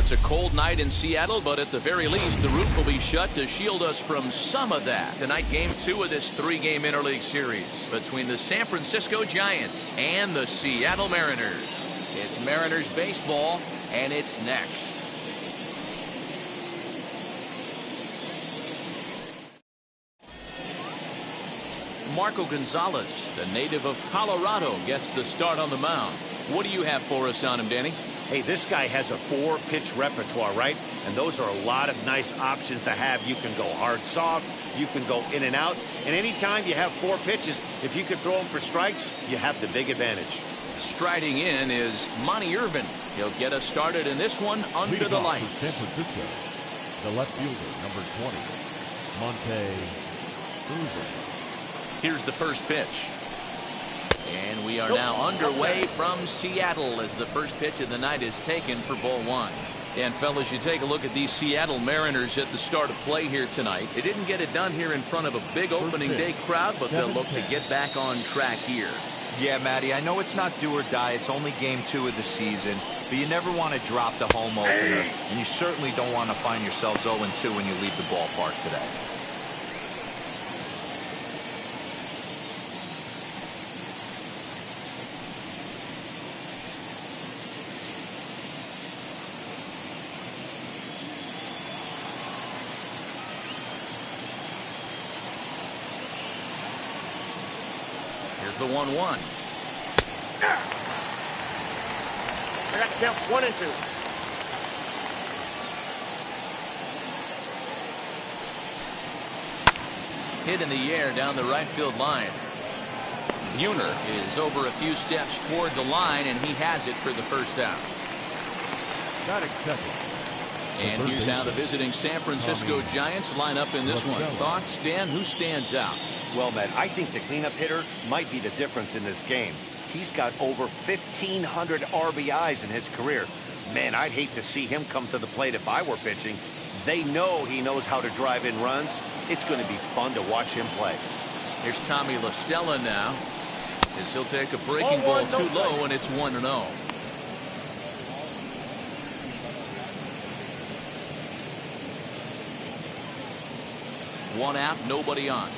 it's a cold night in Seattle, but at the very least, the roof will be shut to shield us from some of that. Tonight, game 2 of this 3-game interleague series between the San Francisco Giants and the Seattle Mariners. It's Mariners baseball, and it's next. Marco Gonzalez, the native of Colorado, gets the start on the mound. What do you have for us on him, Danny? Hey, this guy has a 4-pitch repertoire, right? And those are a lot of nice options to have. You can go hard, soft. You can go in and out. And anytime you have 4 pitches, if you can throw them for strikes, you have the big advantage. Striding in is Monty Irvin. He'll get us started in this one under the lights. San Francisco, the left fielder, number 20, Monte Irvin. Here's the first pitch. And we are now underway from Seattle as the first pitch of the night is taken for ball 1. And fellas, you take a look at these Seattle Mariners at the start of play here tonight. They didn't get it done here in front of a big opening day crowd, but they'll look to get back on track here. Yeah, Matty, I know it's not do or die. It's only game 2 of the season, but you never want to drop the home opener, and you certainly don't want to find yourselves 0-2 when you leave the ballpark today. Here's the 1-1. I got to count 1 and 2. Hit in the air down the right field line. Buhner is over a few steps toward the line, and he has it for the first out. Not accepted. And here's how the visiting San Francisco Giants line up in this one. Thoughts, Dan? Who stands out? Well, man, I think the cleanup hitter might be the difference in this game. He's got over 1,500 RBIs in his career. Man, I'd hate to see him come to the plate if I were pitching. They know he knows how to drive in runs. It's going to be fun to watch him play. Here's Tommy La Stella now, as he'll take a breaking ball too low, and it's 1-0. One out, nobody on.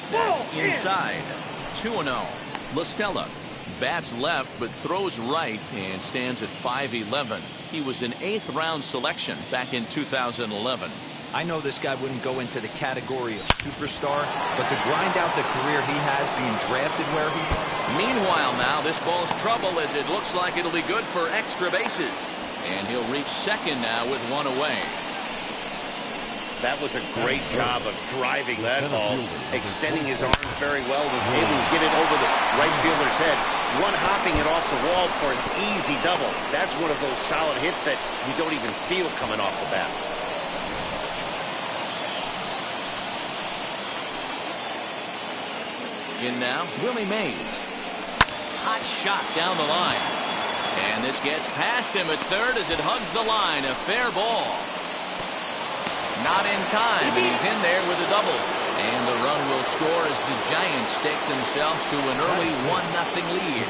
That's inside. 2-0. La Stella bats left but throws right and stands at 5'11". He was an 8th round selection back in 2011. I know this guy wouldn't go into the category of superstar, but to grind out the career he has being drafted where he... Meanwhile now, this ball's trouble as it looks like it'll be good for extra bases. And he'll reach second now with 1 away. That was a great job of driving that ball, extending his arms very well, was able to get it over the right fielder's head, one-hopping it off the wall for an easy double. That's one of those solid hits that you don't even feel coming off the bat. In now, Willie Mays. Hot shot down the line. And this gets past him at third as it hugs the line. A fair ball. Not in time, and he's in there with a double. And the run will score as the Giants stake themselves to an early 1-0 lead.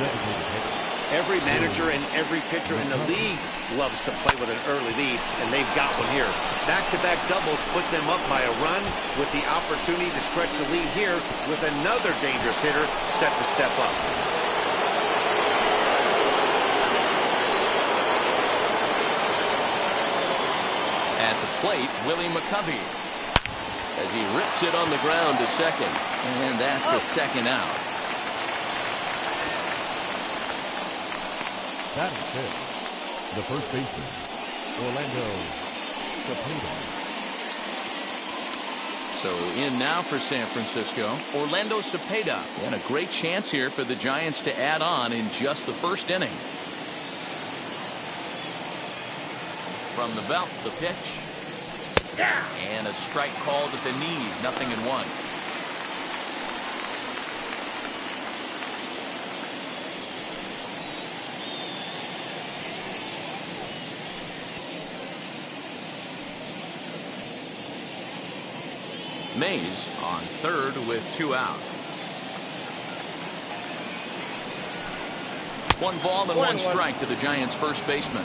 Every manager and every pitcher in the league loves to play with an early lead, and they've got one here. Back-to-back doubles put them up by a run with the opportunity to stretch the lead here with another dangerous hitter set to step up. At the plate, Willie McCovey, as he rips it on the ground to second. And that's the second out. That is it. The first baseman, Orlando Cepeda. So in now for San Francisco, Orlando Cepeda. And a great chance here for the Giants to add on in just the first inning. From the belt, the pitch. And a strike called at the knees, 0-1. Mays on third with 2 out. One ball and one strike to the Giants' first baseman.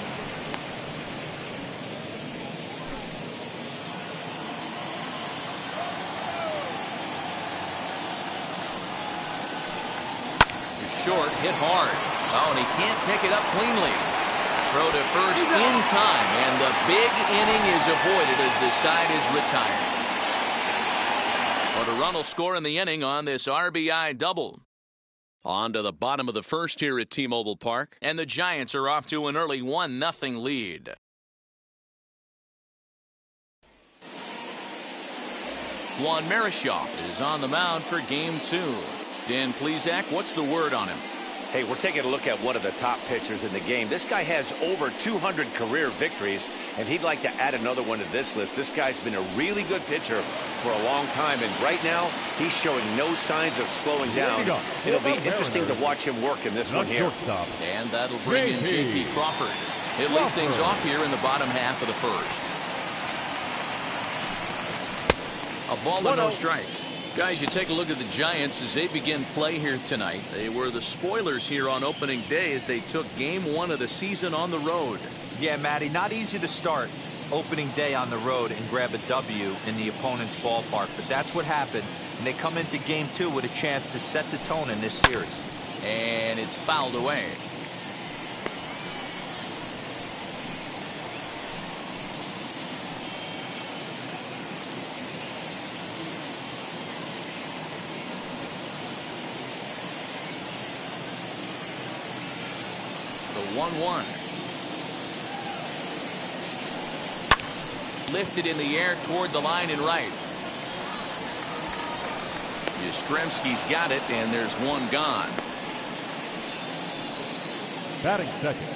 Short, hit hard. Oh, and he can't pick it up cleanly. Throw to first in time, and the big inning is avoided as the side is retired. But a run will score in the inning on this RBI double. On to the bottom of the first here at T-Mobile Park, and the Giants are off to an early 1-0 lead. Juan Marichal is on the mound for game 2. Dan Plesac, what's the word on him? Hey, we're taking a look at one of the top pitchers in the game. This guy has over 200 career victories, and he'd like to add another one to this list. This guy's been a really good pitcher for a long time, and right now he's showing no signs of slowing down. It'll be interesting to watch him work in this one here. And that'll bring in J.P. Crawford. He'll lead things off here in the bottom half of the first. A ball and no strikes. Guys, you take a look at the Giants as they begin play here tonight. They were the spoilers here on opening day as they took game 1 of the season on the road. Yeah, Matty, not easy to start opening day on the road and grab a W in the opponent's ballpark, but that's what happened, and they come into game 2 with a chance to set the tone in this series. And it's fouled away. The 1-1. Lifted in the air toward the line and right. Yastrzemski's got it, and there's one gone. Batting second.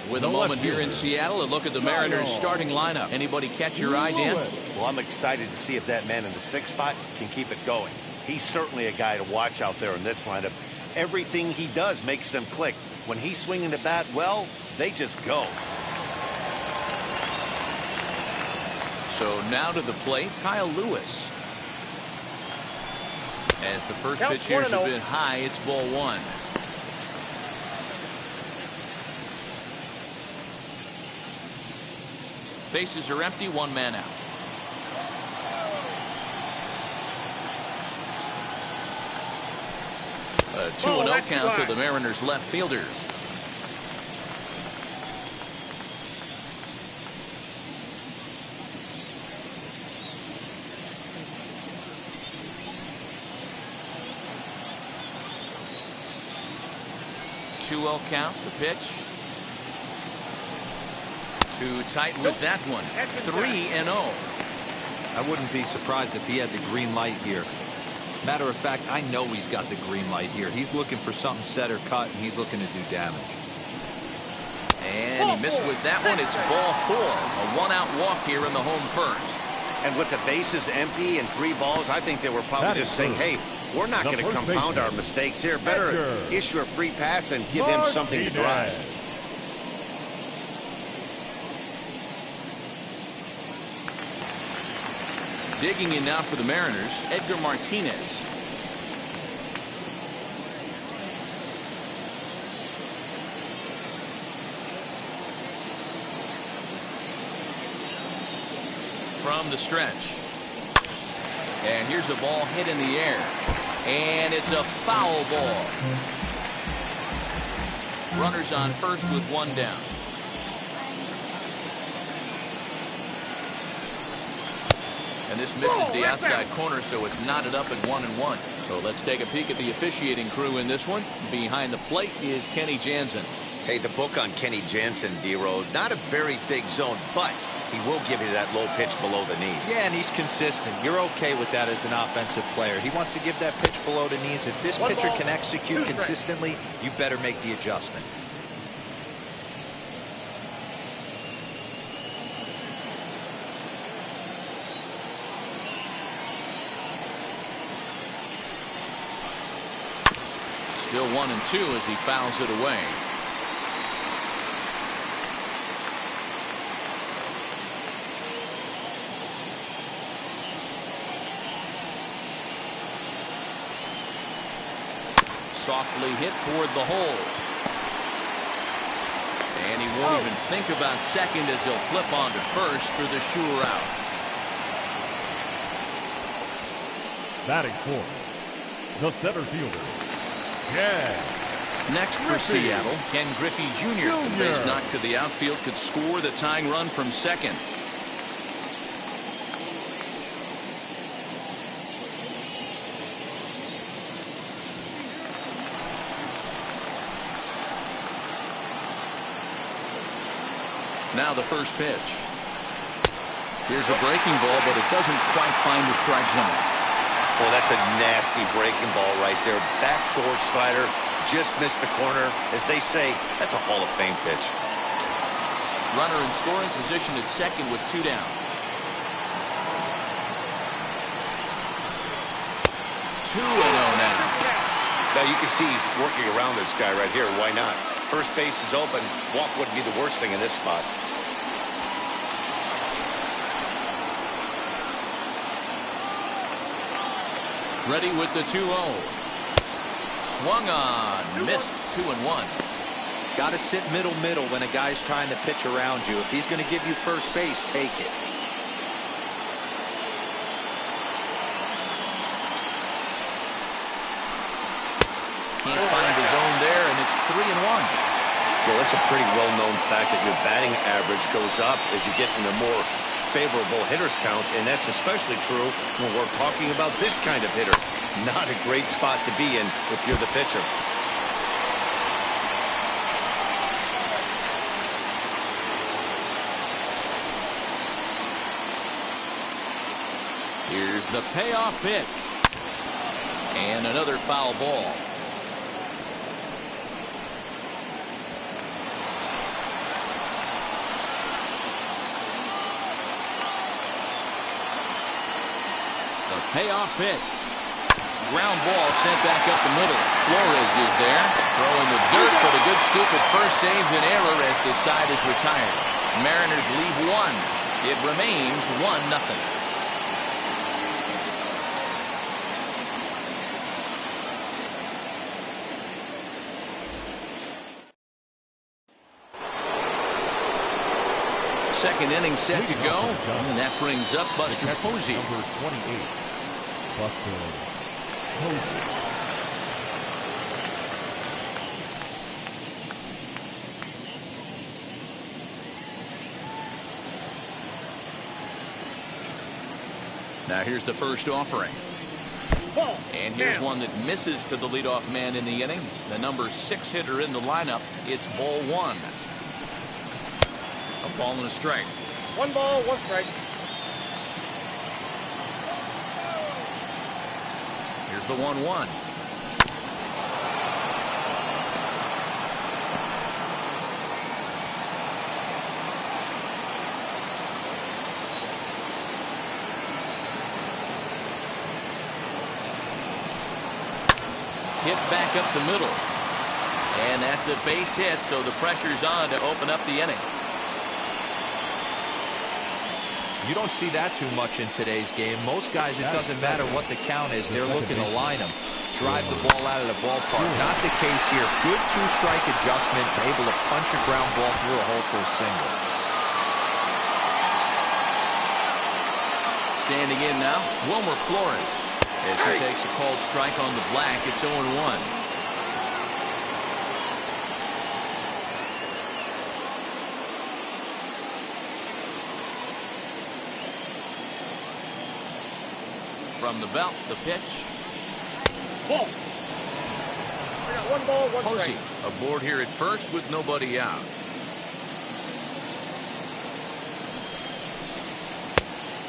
With a moment here in Seattle, a look at the Mariners' starting lineup. Anybody catch your eye, Dan? Well, I'm excited to see if that man in the 6th spot can keep it going. He's certainly a guy to watch out there in this lineup. Everything he does makes them click. When he's swinging the bat, well, they just go. So now to the plate, Kyle Lewis. As the first pitch here is a bit high, it's ball 1. Bases are empty, one man out. A 2-0 count to the Mariners left fielder. Two-0 count, the pitch. Too tight with that one. 3-0. I wouldn't be surprised if he had the green light here. Matter of fact, I know he's got the green light here. He's looking for something set or cut, and he's looking to do damage. And he missed with that one. It's ball 4. A one-out walk here in the home first. And with the bases empty and 3 balls, I think they were probably just saying, hey, we're not going to compound our mistakes here. Better issue a free pass and give him something to drive. Digging in now for the Mariners, Edgar Martinez. From the stretch. And here's a ball hit in the air. And it's a foul ball. Runners on first with one down. And this misses the outside corner, so it's knotted up at 1-1. So let's take a peek at the officiating crew in this one. Behind the plate is Kenny Jansen. Hey, the book on Kenny Jansen, D-Road, not a very big zone, but he will give you that low pitch below the knees. Yeah, and he's consistent. You're okay with that as an offensive player. He wants to give that pitch below the knees. If this pitcher can execute consistently, you better make the adjustment. Still 1-2 as he fouls it away. Softly hit toward the hole. And he won't even think about second as he'll flip on to first for the sure out. Batting fourth, the center fielder, Ken Next for Griffey. Seattle, Ken Griffey Jr. The base knock to the outfield could score the tying run from second. Now the first pitch. Here's a breaking ball, but it doesn't quite find the strike zone. Well, that's a nasty breaking ball right there. Backdoor slider, just missed the corner. As they say, that's a Hall of Fame pitch. Runner in scoring position at second with 2 down. 2-0 now. Now you can see he's working around this guy right here. Why not? First base is open. Walk wouldn't be the worst thing in this spot. Ready with the 2-0. Swung on. Missed. 2-1. Got to sit middle when a guy's trying to pitch around you. If he's going to give you first base, take it. Can't find his own there, and it's 3-1. Well, it's a pretty well-known fact that your batting average goes up as you get into more favorable hitters counts, and that's especially true when we're talking about this kind of hitter. Not a great spot to be in if you're the pitcher. Here's the payoff pitch. And another foul ball. Payoff pitch. Ground ball sent back up the middle. Flores is there. Throwing the dirt, but a good scoop at first saves an error as the side is retired. Mariners leave 1. It remains 1-0. Second inning set to go, and that brings up Buster Posey. Number 28, Buster Posey. Now here's the first offering. And here's one that misses to the leadoff man in the inning. The number 6 hitter in the lineup. It's ball 1. A ball and a strike. 1 ball, 1 strike. Here's the 1-1. Hit back up the middle. And that's a base hit, so the pressure's on to open up the inning. You don't see that too much in today's game. Most guys, it doesn't matter what the count is. They're looking to line them, drive the ball out of the ballpark. Not the case here. Good 2-strike adjustment, able to punch a ground ball through a hole for a single. Standing in now, Wilmer Flores. As he takes a called strike on the black, it's 0-1. From the belt, the pitch. Ball. I got 1 ball, 1 Posey strike. aboard here at first with nobody out.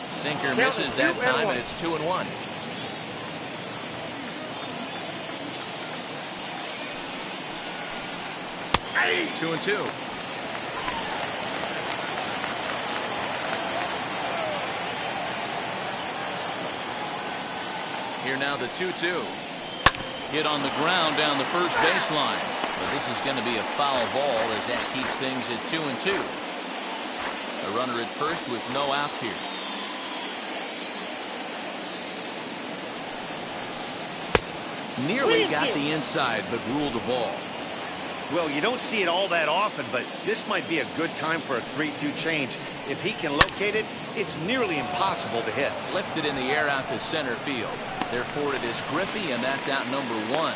Sinker misses that time, and it's 2-1. Hey. 2-2. Here now the 2-2. Hit on the ground down the first baseline. But this is going to be a foul ball as that keeps things at 2-2. A runner at first with no outs here. Nearly got the inside, but ruled the ball. Well, you don't see it all that often, but this might be a good time for a 3-2 change. If he can locate it, it's nearly impossible to hit. Lifted in the air out to center field. Therefore, it is Griffey, and that's out number 1.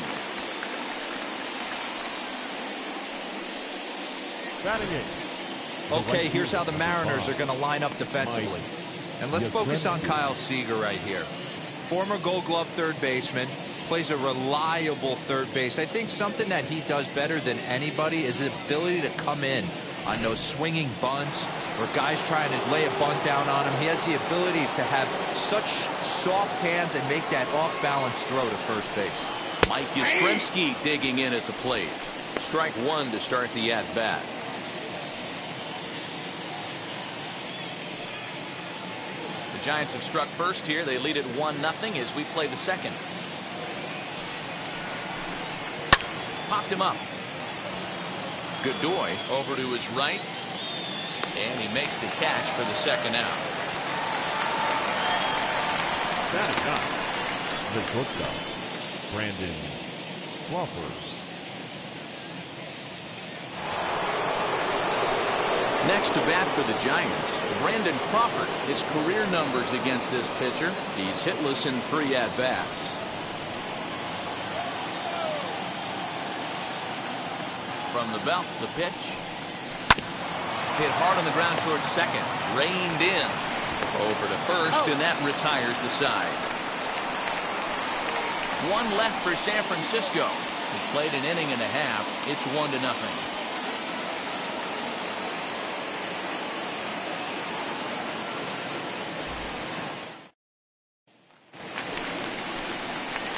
Batting eighth. Okay, here's how the Mariners are going to line up defensively. And let's focus on Kyle Seager right here. Former Gold Glove third baseman, plays a reliable third base. I think something that he does better than anybody is his ability to come in on those swinging bunts or guys trying to lay a bunt down on him. He has the ability to have such soft hands and make that off-balance throw to first base. Mike Yastrzemski digging in at the plate. Strike 1 to start the at-bat. The Giants have struck first here. They lead it 1-0 as we play the second. Popped him up. Godoy over to his right. And he makes the catch for the second out. Batting ninth, the shortstop, Brandon Crawford. Next to bat for the Giants, Brandon Crawford. His career numbers against this pitcher. He's hitless in 3 at-bats. From the belt, the pitch. Hit hard on the ground towards second. Reined in. Over to first, and that retires the side. 1 left for San Francisco. He played an inning and a half. It's 1-0.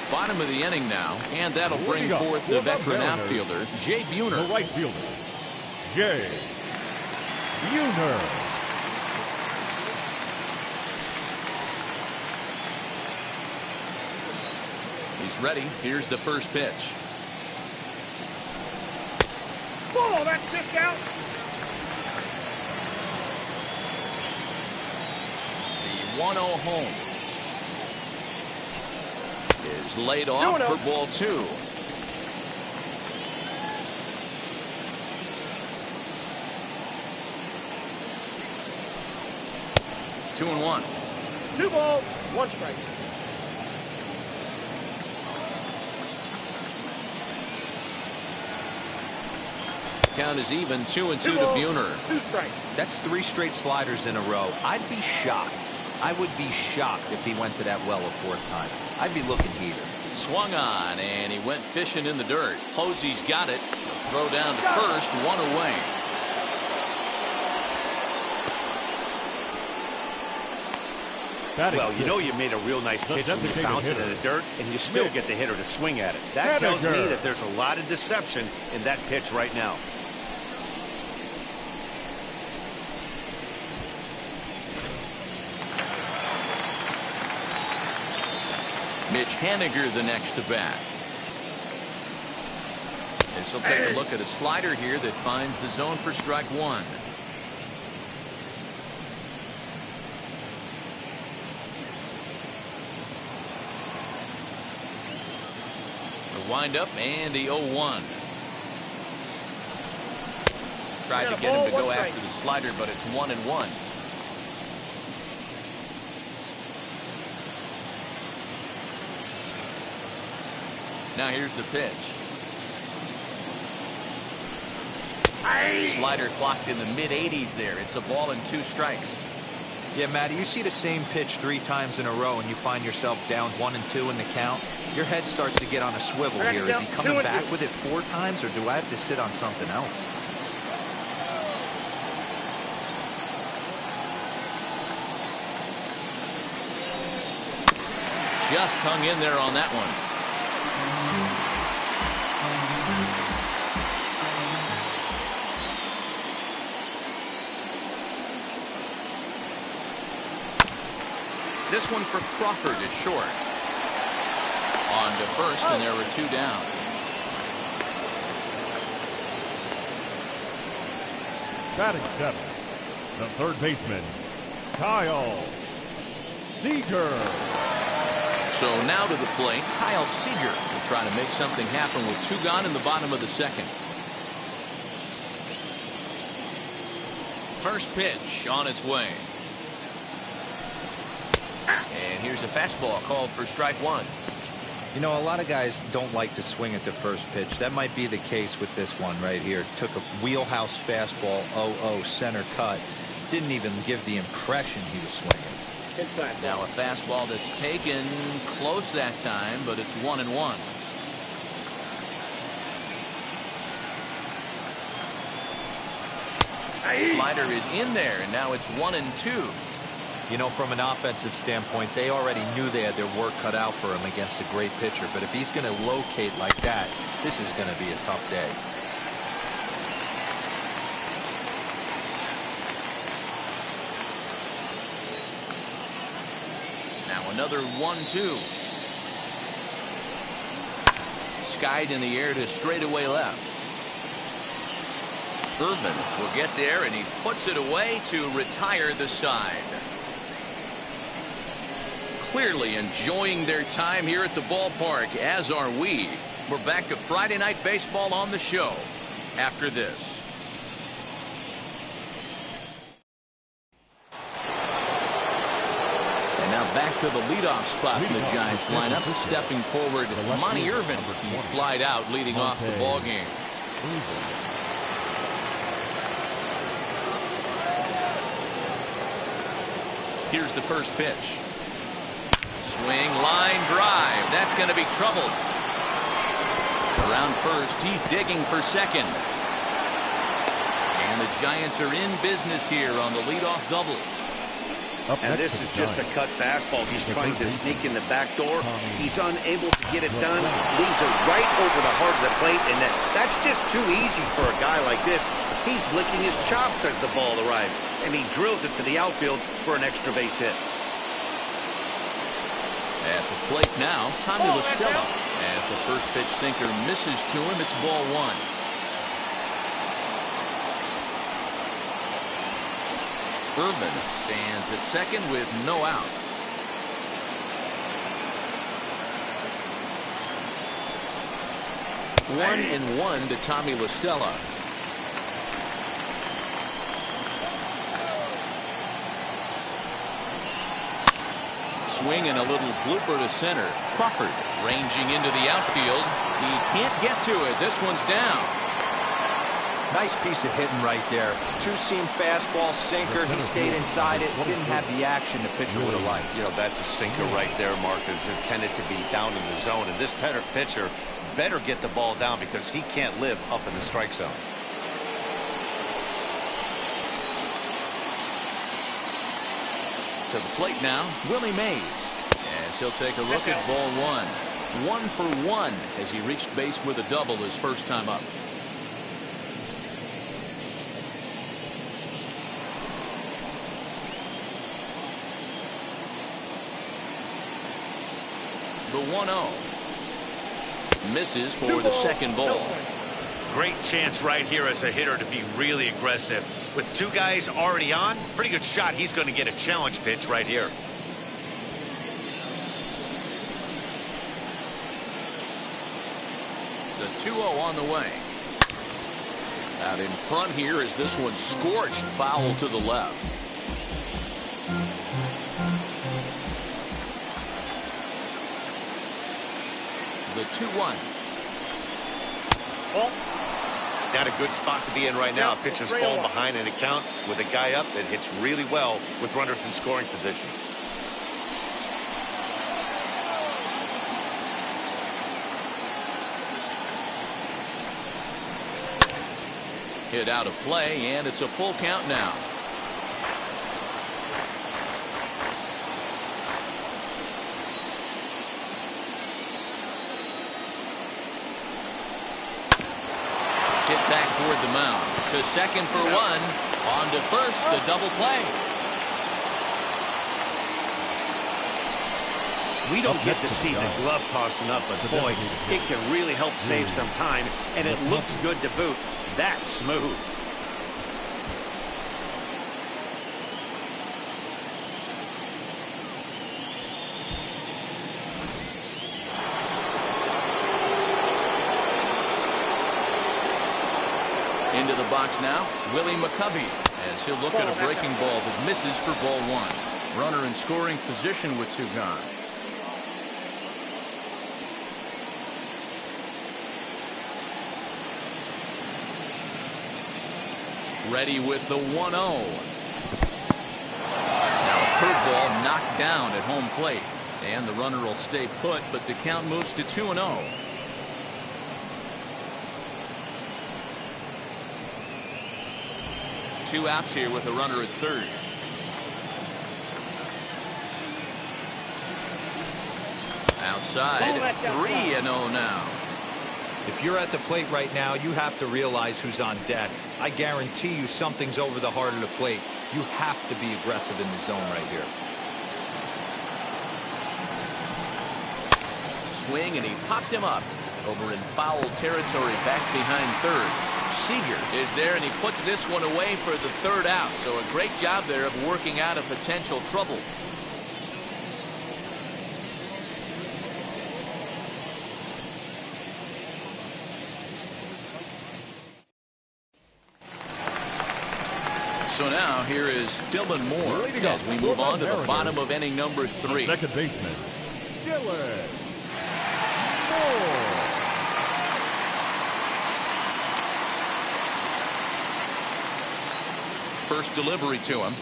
Bottom of the inning now, and that'll bring forth the veteran outfielder, Jay Buhner. The right fielder, Jay Buhner. He's ready. Here's the first pitch. Ball, that's just out. The 1-0 home is laid off for ball 2. Two and 1. 2 balls, 1 strike. Count is even. 2-2 to balls, Buhner. 2 strikes. That's 3 straight sliders in a row. I'd be shocked. I would be shocked if he went to that well a 4th time. I'd be looking heater. Swung on, and he went fishing in the dirt. Posey's got it. Throw down to first, 1 away. Batting Well, you sixth, know you made a real nice pitch when you designated bounce it in hitter, the dirt, and you still get the hitter to swing at it. That tells me that there's a lot of deception in that pitch right now. Mitch Haniger the next to bat. This will take a look at a slider here that finds the zone for strike 1. The windup and the 0-1. Tried to get him to go after the slider, but it's 1-1. Now here's the pitch. Slider clocked in the mid-80s there. It's a ball and 2 strikes. Yeah, Matty, you see the same pitch 3 times in a row and you find yourself down 1-2 in the count. Your head starts to get on a swivel here. Is he coming back with it 4 times, or do I have to sit on something else? Just hung in there on that one. This one for Crawford is short. On to first, and there were 2 down. Batting 7th, the third baseman, Kyle Seager. So now to the plate, Kyle Seager will try to make something happen with 2 gone in the bottom of the second. first pitch on its way. And here's a fastball called for strike one. You know, a lot of guys don't like to swing at the first pitch. That might be the case with this one right here. Took a wheelhouse fastball, 0-0 center cut. Didn't even give the impression he was swinging. Now a fastball that's taken close that time, but it's 1-1. Slider is in there, and now it's 1-2. You know, from an offensive standpoint, they already knew they had their work cut out for him against a great pitcher. But if he's going to locate like that, this is going to be a tough day. Now another 1-2. Skied in the air to straightaway left. Irvin will get there, and he puts it away to retire the side. Clearly enjoying their time here at the ballpark, as are we. We're back to Friday Night Baseball on the show after this. And now back to the leadoff spot in the Giants lineup. Stepping forward, Monty Irvin. He flied out leading off the ball game. Here's the first pitch. Swing, line drive. That's going to be troubled. Around first, he's digging for second. And the Giants are in business here on the leadoff double. And this is just a cut fastball. He's trying to sneak in the back door. He's unable to get it done. Leaves it right over the heart of the plate, and that's just too easy for a guy like this. He's licking his chops as the ball arrives, and he drills it to the outfield for an extra base hit. At the plate now, Tommy La Stella. As the first pitch sinker misses to him, it's ball one. Irvin stands at second with no outs. One and one to Tommy La Stella. Swing and a little blooper to center. Crawford ranging into the outfield. He can't get to it. This one's down. Nice piece of hitting right there. Two-seam fastball, sinker. He stayed inside it. Didn't have the action the pitcher would have liked. You know, that's a sinker right there, Mark. It's intended to be down in the zone. And this pitcher better get the ball down because he can't live up in the strike zone. To the plate now, Willie Mays. As he'll take a look at ball one. 1 for 1 as he reached base with a double his first time up. The 1-0. Misses for the second ball. Great chance right here as a hitter to be really aggressive. With two guys already on, pretty good shot. He's going to get a challenge pitch right here. The 2-0 on the way. Out in front here is this one scorched foul to the left. The 2-1. Not a good spot to be in right now. Pitcher's falling behind an account with a guy up that hits really well with runners in scoring position. Hit out of play, and it's a full count now. Hit back toward the mound. To second for one. On to first, the double play. We don't get to see the glove tossing up, but boy, it can really help save some time, and it looks good to boot. That's smooth. Into the box now, Willie McCovey. as he'll look at a breaking ball that misses for ball one. Runner in scoring position with two gone. Ready with the 1-0. Now a curveball knocked down at home plate. And the runner will stay put, but the count moves to 2-0. Two outs here with a runner at third. Outside, 3-0 now. If you're at the plate right now, you have to realize who's on deck. I guarantee you something's over the heart of the plate. You have to be aggressive in the zone right here. Swing, and he popped him up over in foul territory back behind third. Seager is there, and he puts this one away for the third out. So a great job there of working out of potential trouble. So now here is Dylan Moore as we move on to the bottom of inning number 3. Second baseman, Dylan Moore. First delivery to him.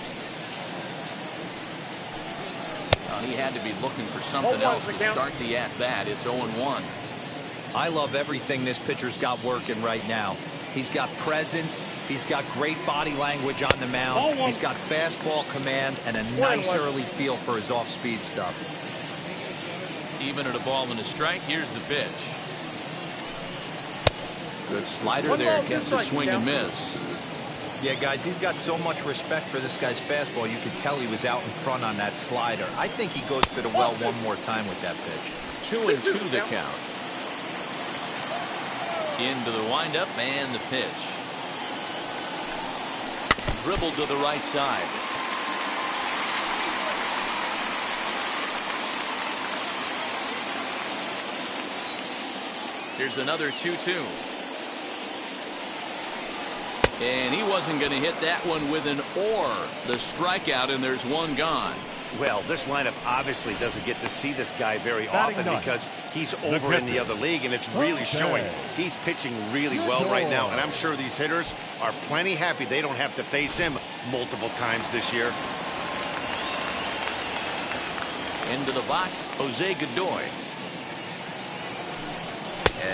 He had to be looking for something else to start the at-bat. It's 0-1. I love everything this pitcher's got working right now. He's got presence. He's got great body language on the mound. He's got fastball command and a nice early feel for his off-speed stuff. Even at a ball and a strike, here's the pitch. Good slider there, gets a swing and miss. Yeah, guys, he's got so much respect for this guy's fastball. You could tell he was out in front on that slider. I think he goes to the well one more time with that pitch. 2-2 the count. Into the windup and the pitch. Dribbled to the right side. Here's another 2-2. And he wasn't going to hit that one with an or. The strikeout, and there's one gone. Well, this lineup obviously doesn't get to see this guy very often because he's over in the other league, and it's really showing. He's pitching really well right now, and I'm sure these hitters are plenty happy they don't have to face him multiple times this year. Into the box, Jose Godoy.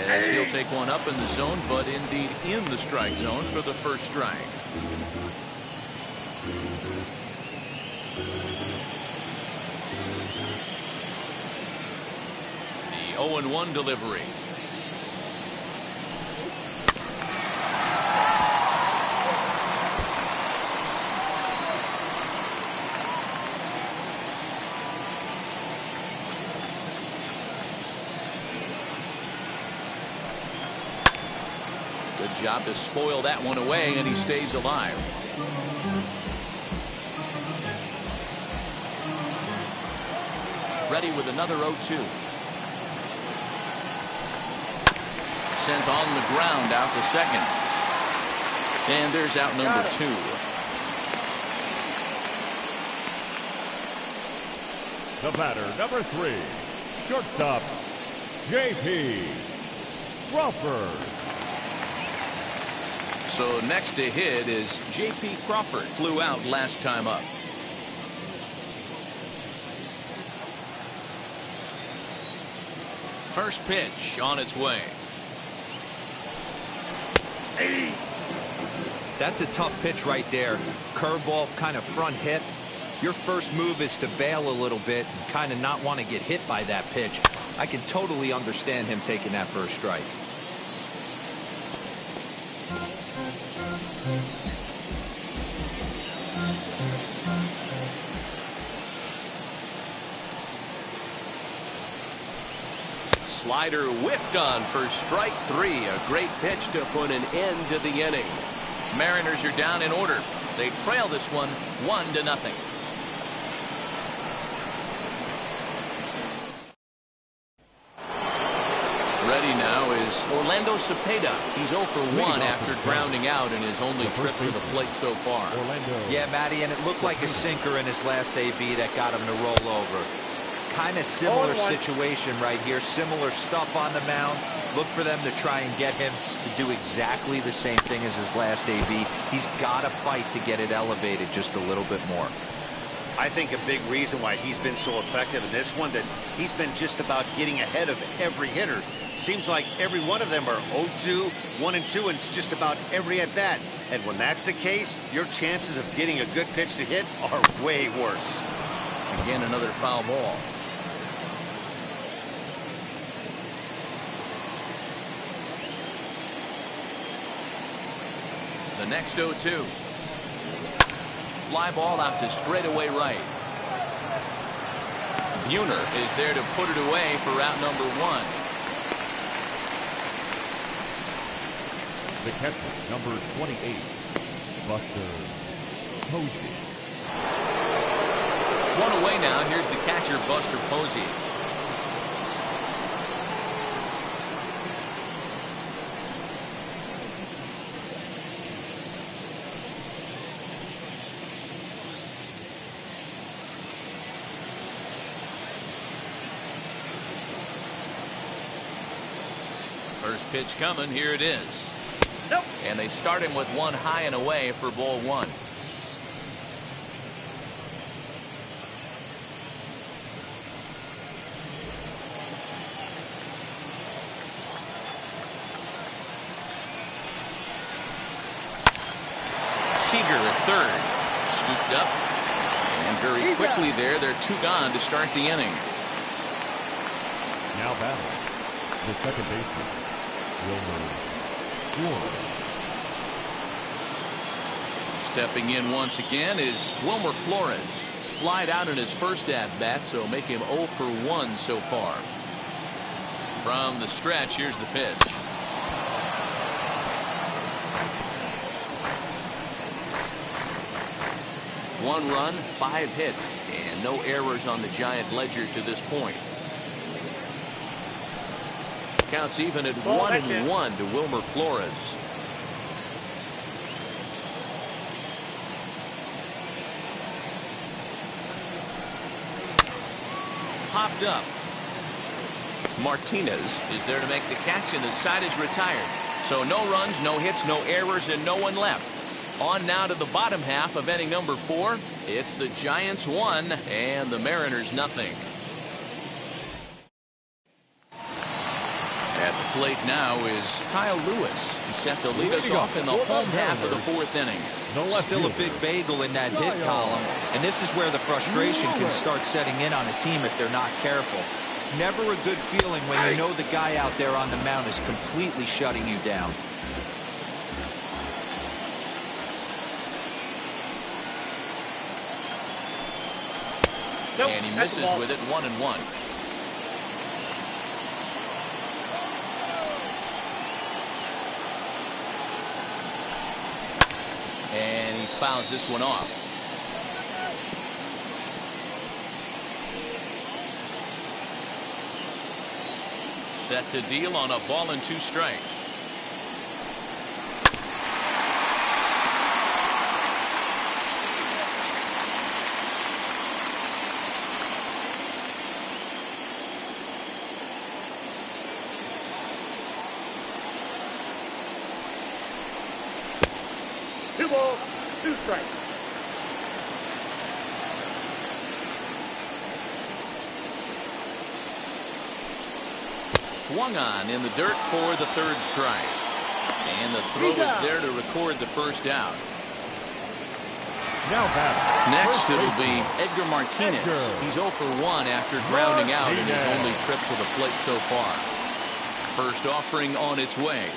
As he'll take one up in the zone, but indeed in the strike zone for the first strike. The 0-1 delivery. Good job to spoil that one away, and he stays alive. Ready with another 0-2. Sent on the ground out to second. And there's out number 2. The batter, number 3, shortstop, J.P. Crawford. So next to hit is J.P. Crawford. Flew out last time up. First pitch on its way. That's a tough pitch right there. Curveball, kind of front hip. Your first move is to bail a little bit and kind of not want to get hit by that pitch. I can totally understand him taking that first strike. Slider whiffed on for strike 3. A great pitch to put an end to the inning. Mariners are down in order. They trail this one 1-0. Ready now is Orlando Cepeda. He's 0 for 1 after grounding out in his only trip to the plate so far. Yeah, Matty, and it looked like a sinker in his last AB that got him to roll over. Kind of similar situation right here. Similar stuff on the mound. Look for them to try and get him to do exactly the same thing as his last AB. He's got to fight to get it elevated just a little bit more. I think a big reason why he's been so effective in this one, that he's been just about getting ahead of every hitter. Seems like every one of them are 0-2, 1-2, and it's just about every at-bat. And when that's the case, your chances of getting a good pitch to hit are way worse. Again, another foul ball. The next 0-2. Fly ball out to straightaway right. Buhner is there to put it away for route number 1. The catcher, number 28, Buster Posey. 1 away now. Here's the catcher, Buster Posey. First pitch coming. Here it is. Nope. And they start him with 1 high and away for ball 1. Seager at third. Scooped up. And very quickly they're 2 gone to start the inning. Now batting, the second baseman, Wilmer Flores. Stepping in once again is Wilmer Flores. Flied out in his first at-bat, so make him 0 for 1 so far. From the stretch, here's the pitch. One run, 5 hits, and no errors on the Giant ledger to this point. Counts even at 1-1 to Wilmer Flores. Popped up. Martinez is there to make the catch, and the side is retired. So no runs, no hits, no errors, and no one left. On now to the bottom half of inning number 4. It's the Giants 1 and the Mariners nothing. At the plate now is Kyle Lewis. He's set to lead us off in the home half of the 4th inning. Still a big bagel in that hit column, and this is where the frustration can start setting in on a team if they're not careful. It's never a good feeling when you know the guy out there on the mound is completely shutting you down. And he misses with it, 1-1. And he fouls this one off. Set to deal on a ball and 2 strikes. Two balls, 2 strikes. Swung on in the dirt for the 3rd strike. And the throw is there to record the first out. Now batting, Next it'll be Edgar Martinez. He's 0 for 1 after grounding out in his only trip to the plate so far. First offering on its way.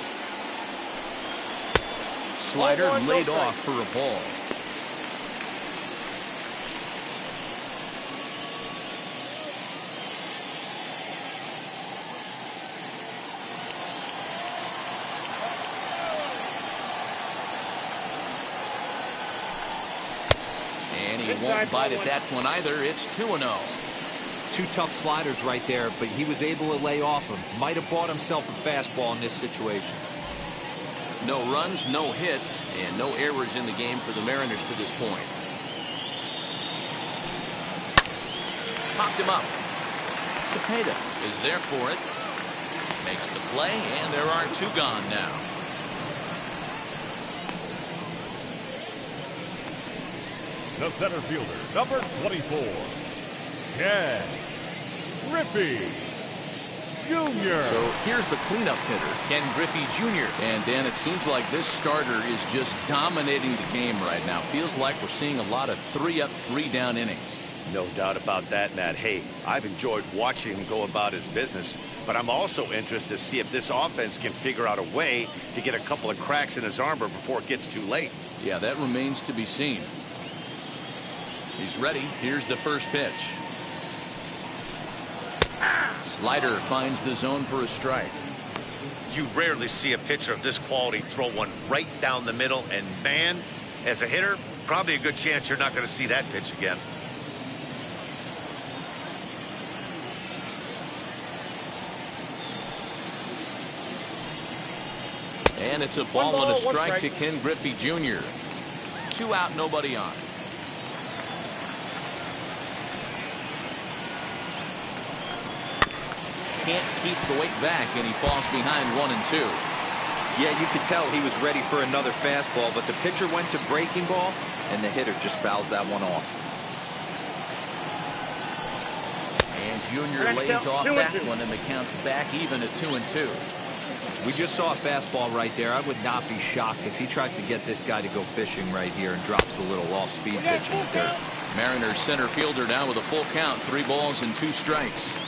Slider laid off for a ball. And he won't bite at that one either. It's 2-0. Two tough sliders right there, but he was able to lay off them. Might have bought himself a fastball in this situation. No runs, no hits, and no errors in the game for the Mariners to this point. Popped him up. Cepeda is there for it. Makes the play, and there are two gone now. The center fielder, number 24, Ken Griffey Jr. So here's the cleanup hitter, Ken Griffey Jr. And Dan, it seems like this starter is just dominating the game right now. Feels like we're seeing a lot of 3-up, 3-down innings. No doubt about that, Matt. Hey, I've enjoyed watching him go about his business, but I'm also interested to see if this offense can figure out a way to get a couple of cracks in his armor before it gets too late. Yeah, that remains to be seen. He's ready. Here's the first pitch. Slider finds the zone for a strike. You rarely see a pitcher of this quality throw one right down the middle, and man, as a hitter, probably a good chance you're not going to see that pitch again. And it's a ball and a strike to Ken Griffey Jr. 2 out, nobody on. Can't keep the weight back, and he falls behind 1-2. Yeah, you could tell he was ready for another fastball, but the pitcher went to breaking ball, and the hitter just fouls that one off. And Jr. lays off that one, and the count's back even at 2-2. We just saw a fastball right there. I would not be shocked if he tries to get this guy to go fishing right here and drops a little off-speed pitch in the dirt. Mariners center fielder down with a full count, 3 balls and 2 strikes.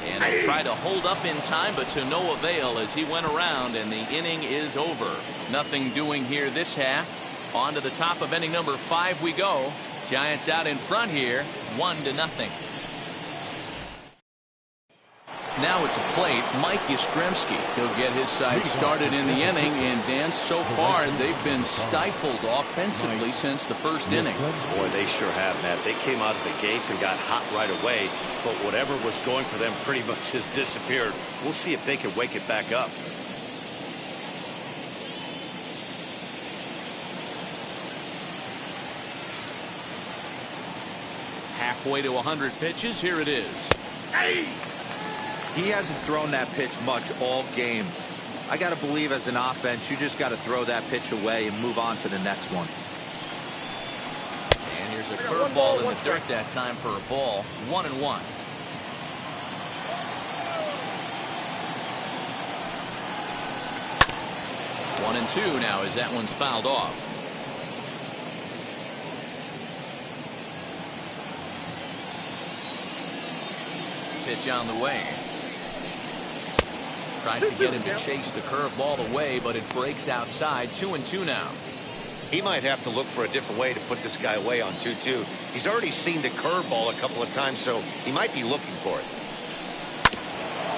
And he'll try to hold up in time, but to no avail as he went around, and the inning is over. Nothing doing here this half. On to the top of inning number 5 we go. Giants out in front here, 1-0. Now at the plate, Mike Yastrzemski. He'll get his side started in the inning, and Dan, so far they've been stifled offensively since the first inning. Boy, they sure have, Matt. They came out of the gates and got hot right away, but whatever was going for them pretty much has disappeared. We'll see if they can wake it back up. Halfway to 100 pitches, here it is. He hasn't thrown that pitch much all game. I got to believe as an offense, you just got to throw that pitch away and move on to the next one. And here's a curveball in the dirt that time for a ball. 1-1. One and two now as that one's fouled off. Pitch on the way. Tried to get him to chase the curveball away, but it breaks outside. 2-2 now. He might have to look for a different way to put this guy away on 2-2. He's already seen the curveball a couple of times, so he might be looking for it.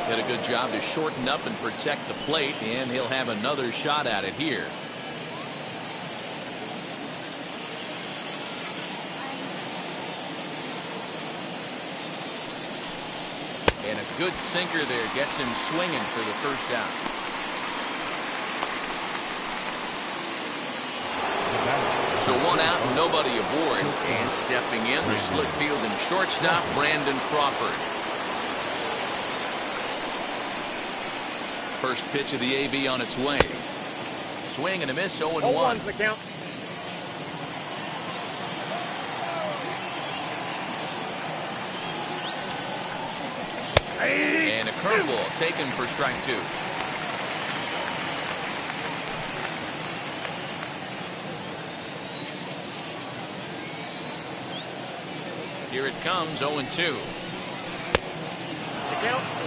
Did a good job to shorten up and protect the plate, and he'll have another shot at it here. And a good sinker there gets him swinging for the first out. So 1 out and nobody aboard. And stepping in, the split field and shortstop, Brandon Crawford. First pitch of the AB on its way. Swing and a miss, 0-1. The count. And a curveball taken for strike 2. Here it comes, 0-2.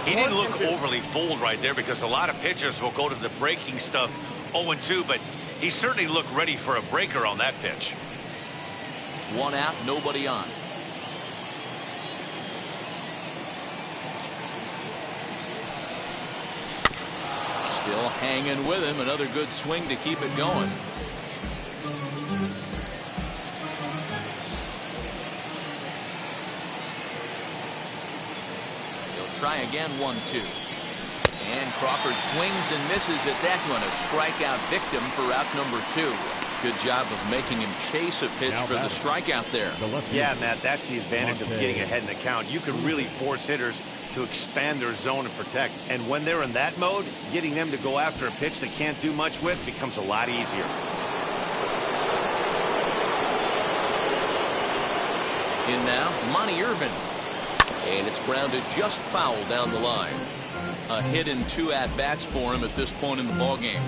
He didn't look overly fooled right there because a lot of pitchers will go to the breaking stuff 0-2, but he certainly looked ready for a breaker on that pitch. 1 out, nobody on. Still hanging with him. Another good swing to keep it going. He'll try again, 1-2. And Crawford swings and misses at that one. A strikeout victim for out number 2. Good job of making him chase a pitch for the strikeout there. Yeah, Matt, that's the advantage of getting ahead in the count. You can really force hitters to expand their zone and protect. And when they're in that mode, getting them to go after a pitch they can't do much with becomes a lot easier. In now, Monty Irvin. And it's grounded just foul down the line. A hit and 2 at-bats for him at this point in the ballgame.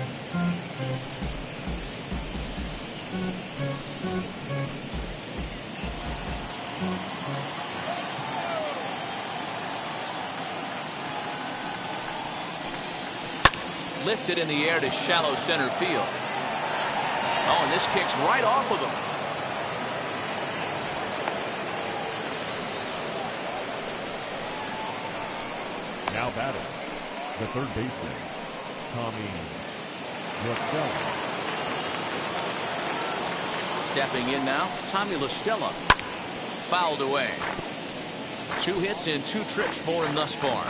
Lifted in the air to shallow center field. Oh, and this kicks right off of him. Now batting, the third baseman, Tommy Listella. Stepping in now, Tommy Listella. Fouled away. 2 hits and 2 trips for him thus far.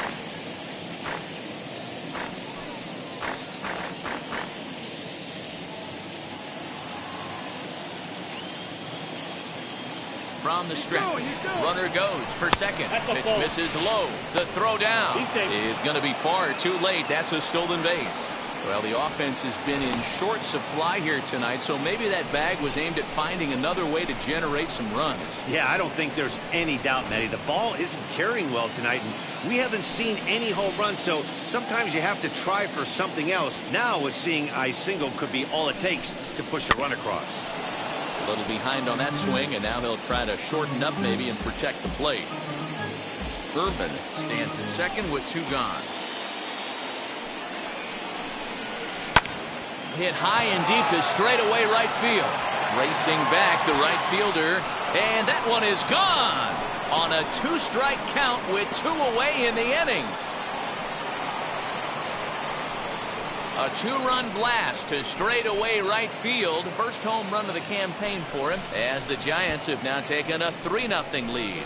From the stretch, runner goes for second. Pitch misses low. The throw down is going to be far too late. That's a stolen base. Well, the offense has been in short supply here tonight, so maybe that bag was aimed at finding another way to generate some runs. Yeah, I don't think there's any doubt, Matty. The ball isn't carrying well tonight, and we haven't seen any home runs, so sometimes you have to try for something else. Now, with seeing I single could be all it takes to push a run across. A little behind on that swing, and now they'll try to shorten up maybe and protect the plate. Irvin stands at second with 2 gone. Hit high and deep to straightaway right field. Racing back the right fielder, and that one is gone on a 2-strike count with 2 away in the inning. A 2-run blast to straightaway right field. First home run of the campaign for him, as the Giants have now taken a 3-0 lead.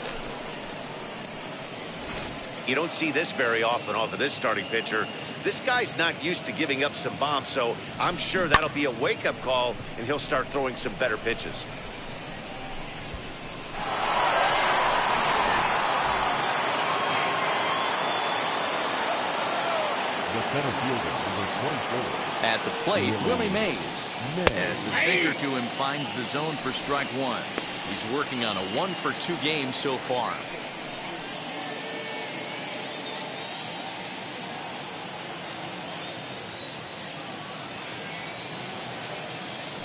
You don't see this very often off of this starting pitcher. This guy's not used to giving up some bombs, so I'm sure that'll be a wake-up call, and he'll start throwing some better pitches. The center fielder, number 24. At the plate, Willie Mays. As the sinker to him finds the zone for strike 1. He's working on a 1-for-2 game so far.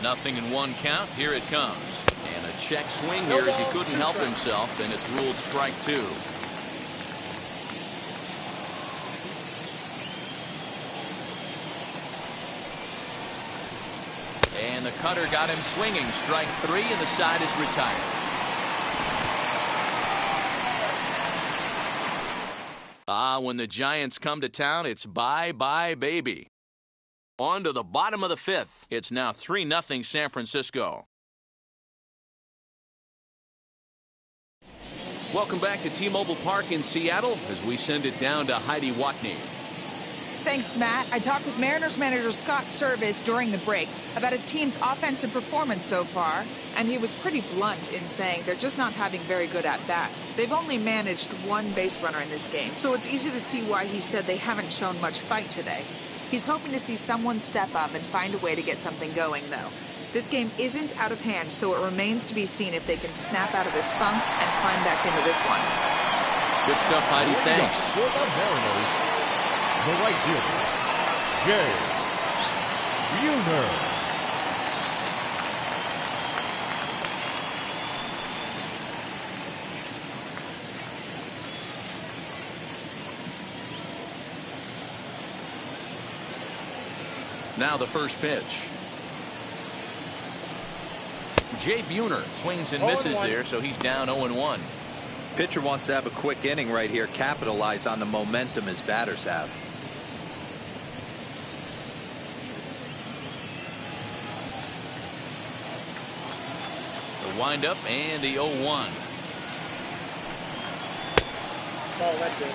Nothing in 1 count. Here it comes. And a check swing here as he couldn't help himself, and it's ruled strike 2. And the cutter got him swinging. Strike 3, and the side is retired. When the Giants come to town, it's bye-bye, baby. On to the bottom of the 5th. It's now 3-0 San Francisco. Welcome back to T-Mobile Park in Seattle as we send it down to Heidi Watney. Thanks, Matt. I talked with Mariners manager Scott Service during the break about his team's offensive performance so far, and he was pretty blunt in saying they're just not having very good at-bats. They've only managed 1 base runner in this game, so it's easy to see why he said they haven't shown much fight today. He's hoping to see someone step up and find a way to get something going, though. This game isn't out of hand, so it remains to be seen if they can snap out of this funk and climb back into this one. Good stuff, Heidi. Thanks. For the Mariners, the right fielder, Jay Buhner. Now the first pitch. Jay Buhner swings and misses there, so he's down 0-1. Pitcher wants to have a quick inning right here, capitalize on the momentum his batters have. windup and the 0-1. Ball that good.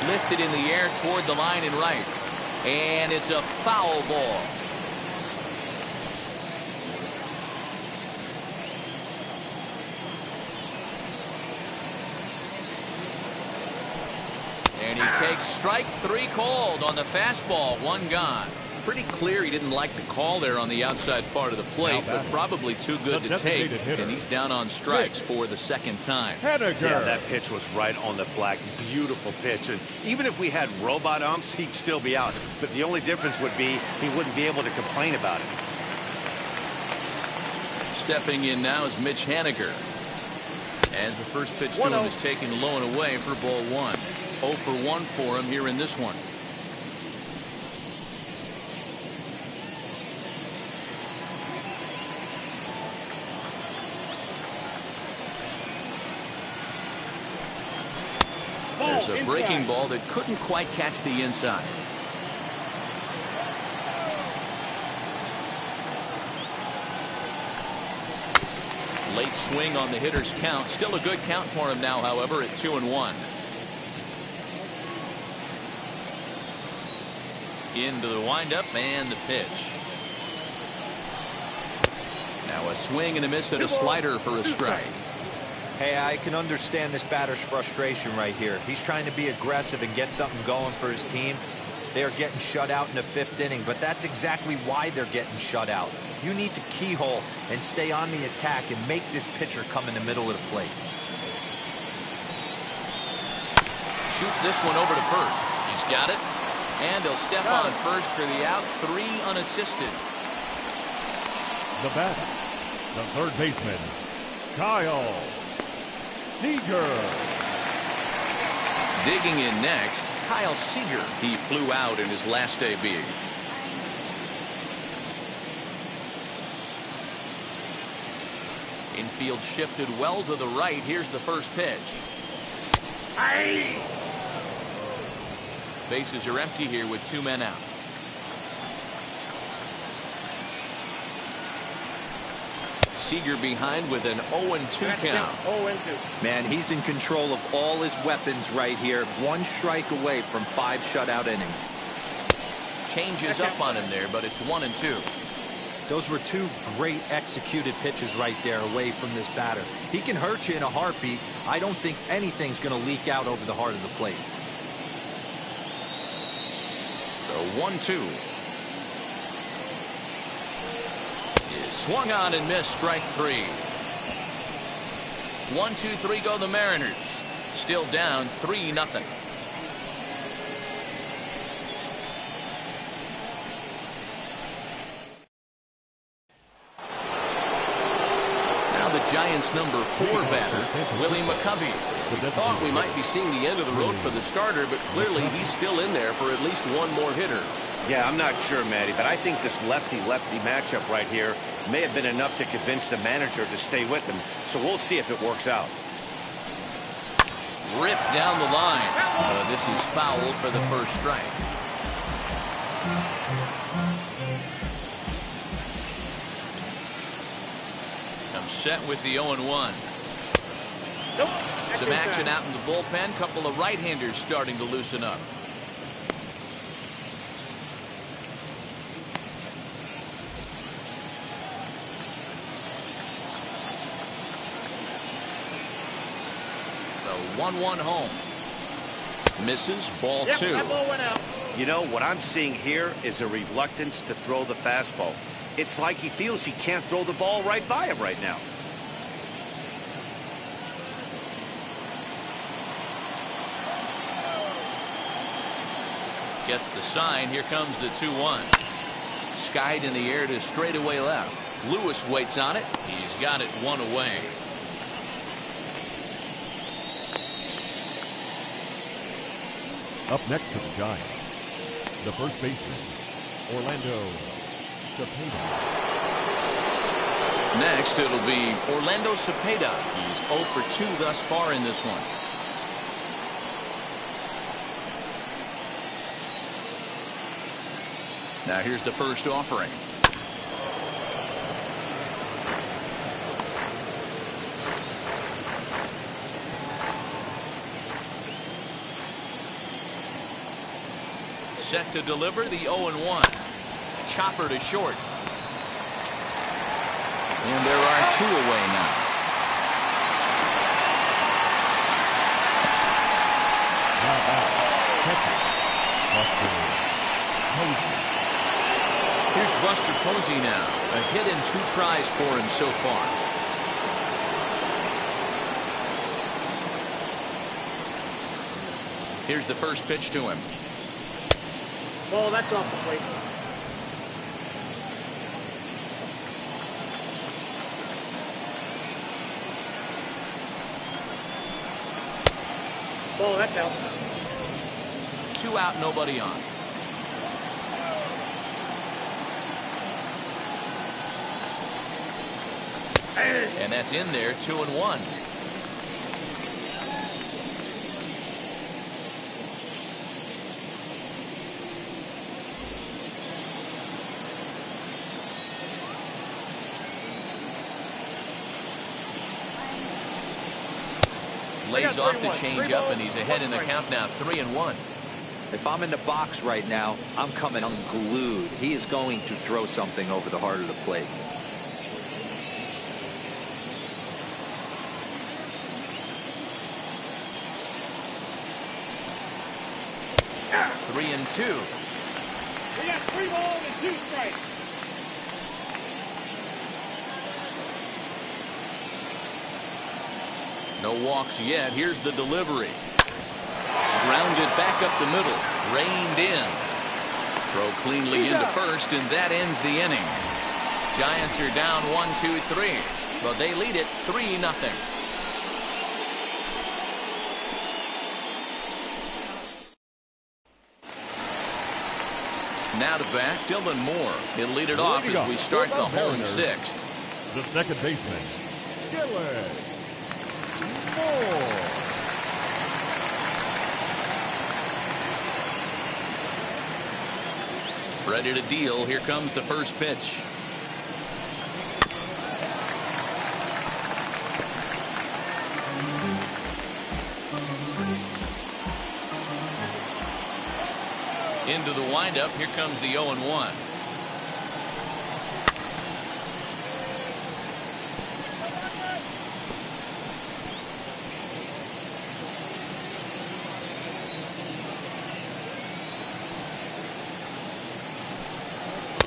Lifted in the air toward the line and right. And it's a foul ball. And he takes strike 3 called on the fastball. 1 gone. Pretty clear he didn't like the call there on the outside part of the plate, but probably too good to take. And he's down on strikes for the 2nd time. Yeah, that pitch was right on the black. Beautiful pitch. And even if we had robot umps, he'd still be out. But the only difference would be he wouldn't be able to complain about it. Stepping in now is Mitch Haniger. As the first pitch to him is taken low and away for ball 1. 0 for 1 for him here in this one. There's a breaking ball that couldn't quite catch the inside. Late swing on the hitter's count. Still a good count for him now, however, at 2-1. Into the windup and the pitch. Now a swing and a miss at a slider for a strike. Hey, I can understand this batter's frustration right here. He's trying to be aggressive and get something going for his team. They're getting shut out in the 5th inning, but that's exactly why they're getting shut out. You need to keyhole and stay on the attack and make this pitcher come in the middle of the plate. Shoots this one over to first. He's got it. And he'll step on first for the out. 3 unassisted. The batter, the third baseman, Kyle Seager. Digging in next, Kyle Seager. He flew out in his last AB. Infield shifted well to the right. Here's the first pitch. Bases are empty here with 2 men out. Seager behind with an 0-2 count. 0-2. Man, he's in control of all his weapons right here. 1 strike away from 5 shutout innings. Changes up on him there, but it's 1-2. Those were 2 great executed pitches right there away from this batter. He can hurt you in a heartbeat. I don't think anything's going to leak out over the heart of the plate. The 1-2. Is swung on and missed. Strike 3. 1-2-3 go the Mariners. Still down 3-0. Now the Giants' number 4 batter, Willie McCovey. We thought we might be seeing the end of the road for the starter, but clearly he's still in there for at least 1 more hitter. Yeah, I'm not sure, Matty, but I think this lefty-lefty matchup right here may have been enough to convince the manager to stay with him. So we'll see if it works out. Ripped down the line. This is foul for the first strike. Comes set with the 0-1. Nope. Some action out in the bullpen. Couple of right-handers starting to loosen up. The 1-1 home. Misses. Ball 2. That ball went out. You know, what I'm seeing here is a reluctance to throw the fastball. It's like he feels he can't throw the ball right by him right now. Gets the sign. Here comes the 2-1. Skied in the air to straightaway left. Lewis waits on it. He's got it 1 away. Up next for the Giants, the first baseman, Orlando Cepeda. Next, it'll be Orlando Cepeda. He's 0 for 2 thus far in this one. Now here's the first offering. Set to deliver the 0-1. Chopper to short. And there are 2 away now. Now back, catcher, Buster Posey. Here's Buster Posey now. A hit and 2 tries for him so far. Here's the first pitch to him. Ball, that's off the plate. Ball, that's out. 2 out, nobody on. And that's in there, 2-1. Lays off the changeup, and he's ahead in the count now, 3-1. If I'm in the box right now, I'm coming unglued. He is going to throw something over the heart of the plate. Yeah. 3-2. We got 3 balls and 2 strikes. No walks yet. Here's the delivery. Grounded back up the middle. Reined in. Throw cleanly into first, and that ends the inning. Giants are down 1-2-3, but they lead it 3-0. Now to bat, Dylan Moore. He'll lead it off as we start the home 6th. The second baseman, Dylan Moore. Ready to deal. Here comes the first pitch. Into the windup. Here comes the 0-1.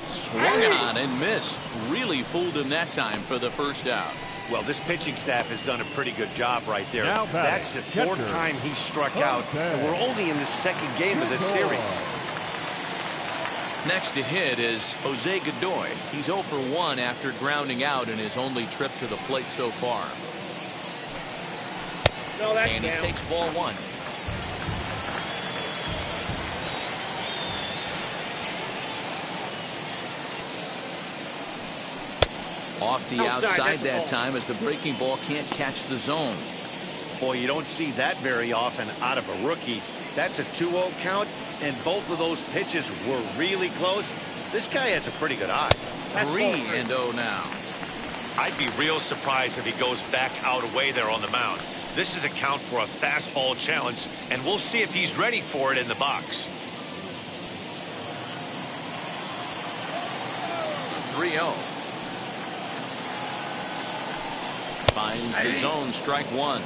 Swung on and missed. Really fooled him that time for the first out. Well, this pitching staff has done a pretty good job right there. Now That's the 4th catcher, time he struck out, and we're only in the 2nd game of this series. Next to hit is Jose Godoy. He's 0 for 1 after grounding out in his only trip to the plate so far. No, that's And he down. takes ball 1. Off the outside that time as the breaking ball can't catch the zone. Boy, you don't see that very often out of a rookie. That's a 2-0 count, and both of those pitches were really close. This guy has a pretty good eye. 3-0 now. I'd be real surprised if he goes back out away there on the mound. This is a count for a fastball challenge, and we'll see if he's ready for it in the box. 3-0. Finds the zone, strike 1.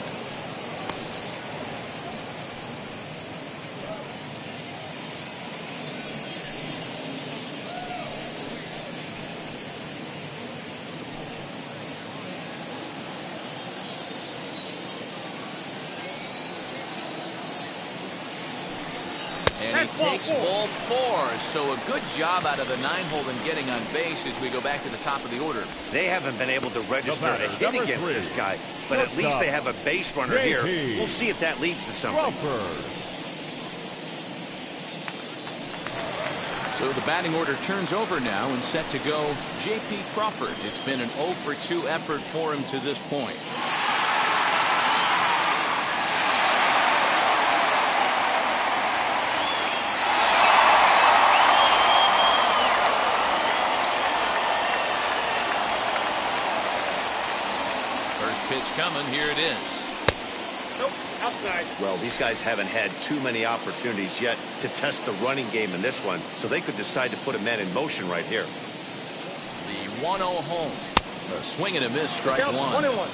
And he takes ball 4. So a good job out of the 9-hole in getting on base as we go back to the top of the order. They haven't been able to register a hit number against 3. this guy, but at least they have a base runner here. We'll see if that leads to something. Crawford. So the batting order turns over now and set to go J.P. Crawford. It's been an 0 for 2 effort for him to this point. First pitch coming. Here it is. Nope, outside. Well, these guys haven't had too many opportunities yet to test the running game in this one, so they could decide to put a man in motion right here. The 1-0 home. A swing and a miss, strike Count, one. 1-1.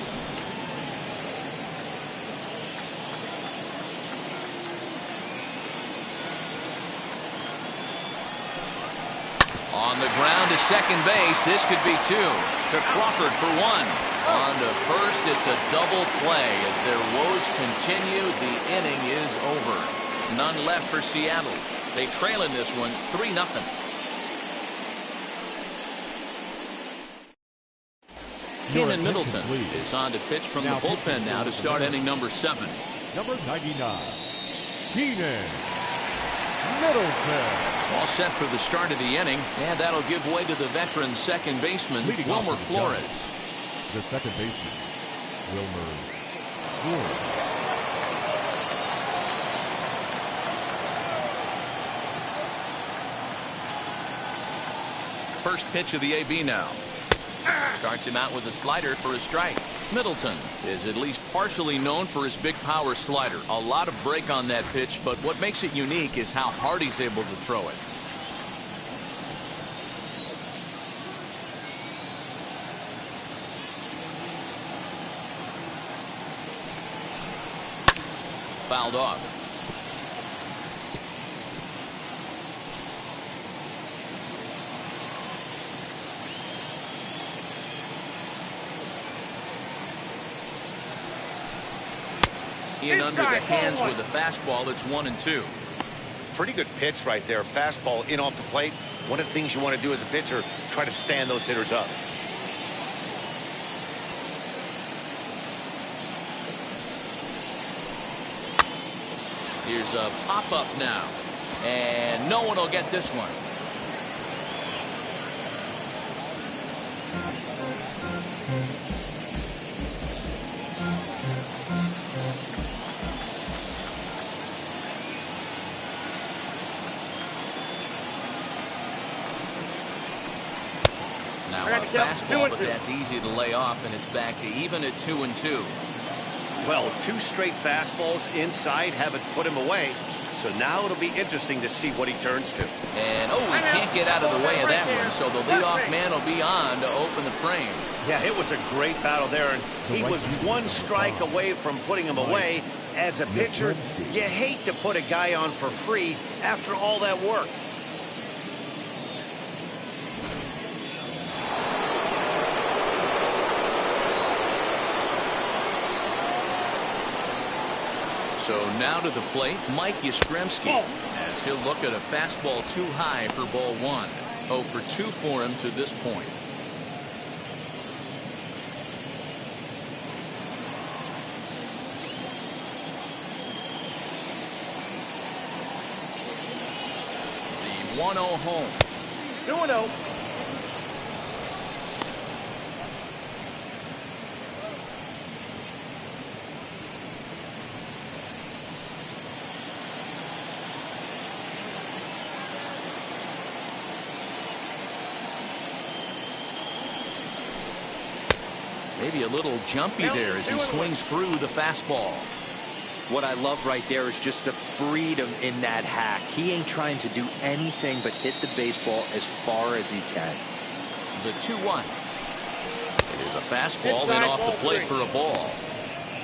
On the ground to second base. This could be 2. To Crawford for 1. On to first, it's a double play. As their woes continue, the inning is over. None left for Seattle. They trail in this one 3-0. Keenan Middleton is on to pitch from the bullpen now to start inning number 7. Number 99, Keenan Middleton. All set for the start of the inning, and that'll give way to the veteran second baseman, Wilmer Flores. The second baseman, Wilmer Flores. First pitch of the AB now. Starts him out with a slider for a strike. Middleton is at least partially known for his big power slider. A lot of break on that pitch, but what makes it unique is how hard he's able to throw it. Fouled off. In under the hands with a fastball. It's 1-2. Pretty good pitch right there. Fastball in off the plate. One of the things you want to do as a pitcher, try to stand those hitters up. Here's a pop-up now. And no one will get this one. Now a fastball, but that's easy to lay off, and it's back to even at 2-2. Well, 2 straight fastballs inside haven't put him away. So now it'll be interesting to see what he turns to. And, he can't get out of the way of that one, so the leadoff man will be on to open the frame. Yeah, it was a great battle there, and he was 1 strike away from putting him away. As a pitcher, you hate to put a guy on for free after all that work. So now to the plate, Mike Yastrzemski, as he'll look at a fastball too high for ball 1. 0 for 2 for him to this point. The 1-0 home. 2-0. Maybe a little jumpy there as he swings through the fastball. What I love right there is just the freedom in that hack. He ain't trying to do anything but hit the baseball as far as he can. The 2-1. It is a fastball then off the plate for a ball.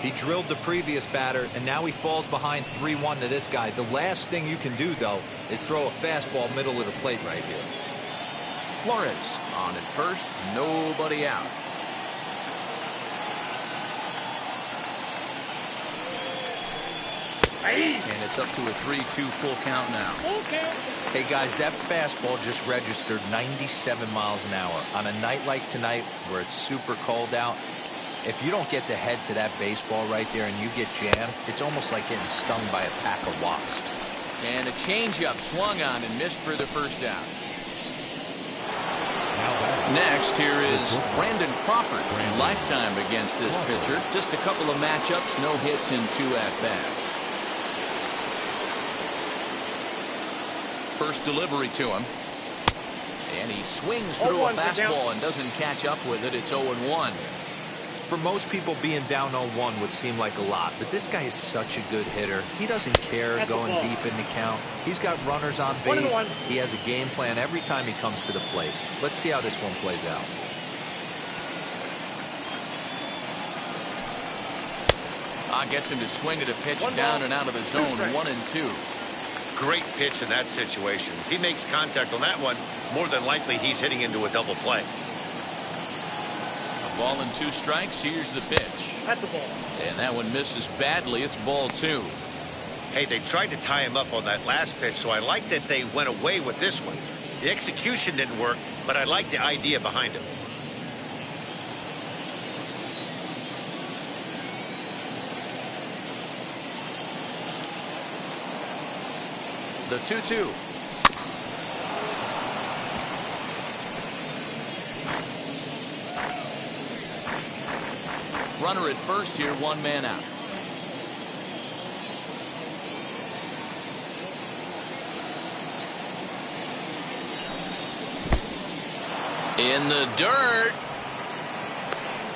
He drilled the previous batter, and now he falls behind 3-1 to this guy. The last thing you can do, though, is throw a fastball middle of the plate right here. Flores on at first, nobody out. And it's up to a 3-2 full count now. Hey guys, that fastball just registered 97 miles an hour. On a night like tonight where it's super cold out, if you don't get to head to that baseball right there and you get jammed, it's almost like getting stung by a pack of wasps. And a changeup swung on and missed for the first out. Next, here is Brandon Crawford. Lifetime against this pitcher. Just a couple of matchups, no hits in 2 at-bats. First delivery to him. And he swings through a fastball and doesn't catch up with it. It's 0-1. For most people, being down 0-1 would seem like a lot, but this guy is such a good hitter. He doesn't care going deep in the count. He's got runners on base. He has a game plan every time he comes to the plate. Let's see how this one plays out. Gets him to swing at a pitch down and out of the zone. 1-2. Great pitch in that situation. If he makes contact on that one, more than likely he's hitting into a double play. Ball and 2 strikes. Here's the pitch. That's the ball. And that one misses badly. It's ball 2. Hey, they tried to tie him up on that last pitch, so I like that they went away with this one. The execution didn't work, but I like the idea behind it. The 2-2. Runner at first here, 1 man out. In the dirt.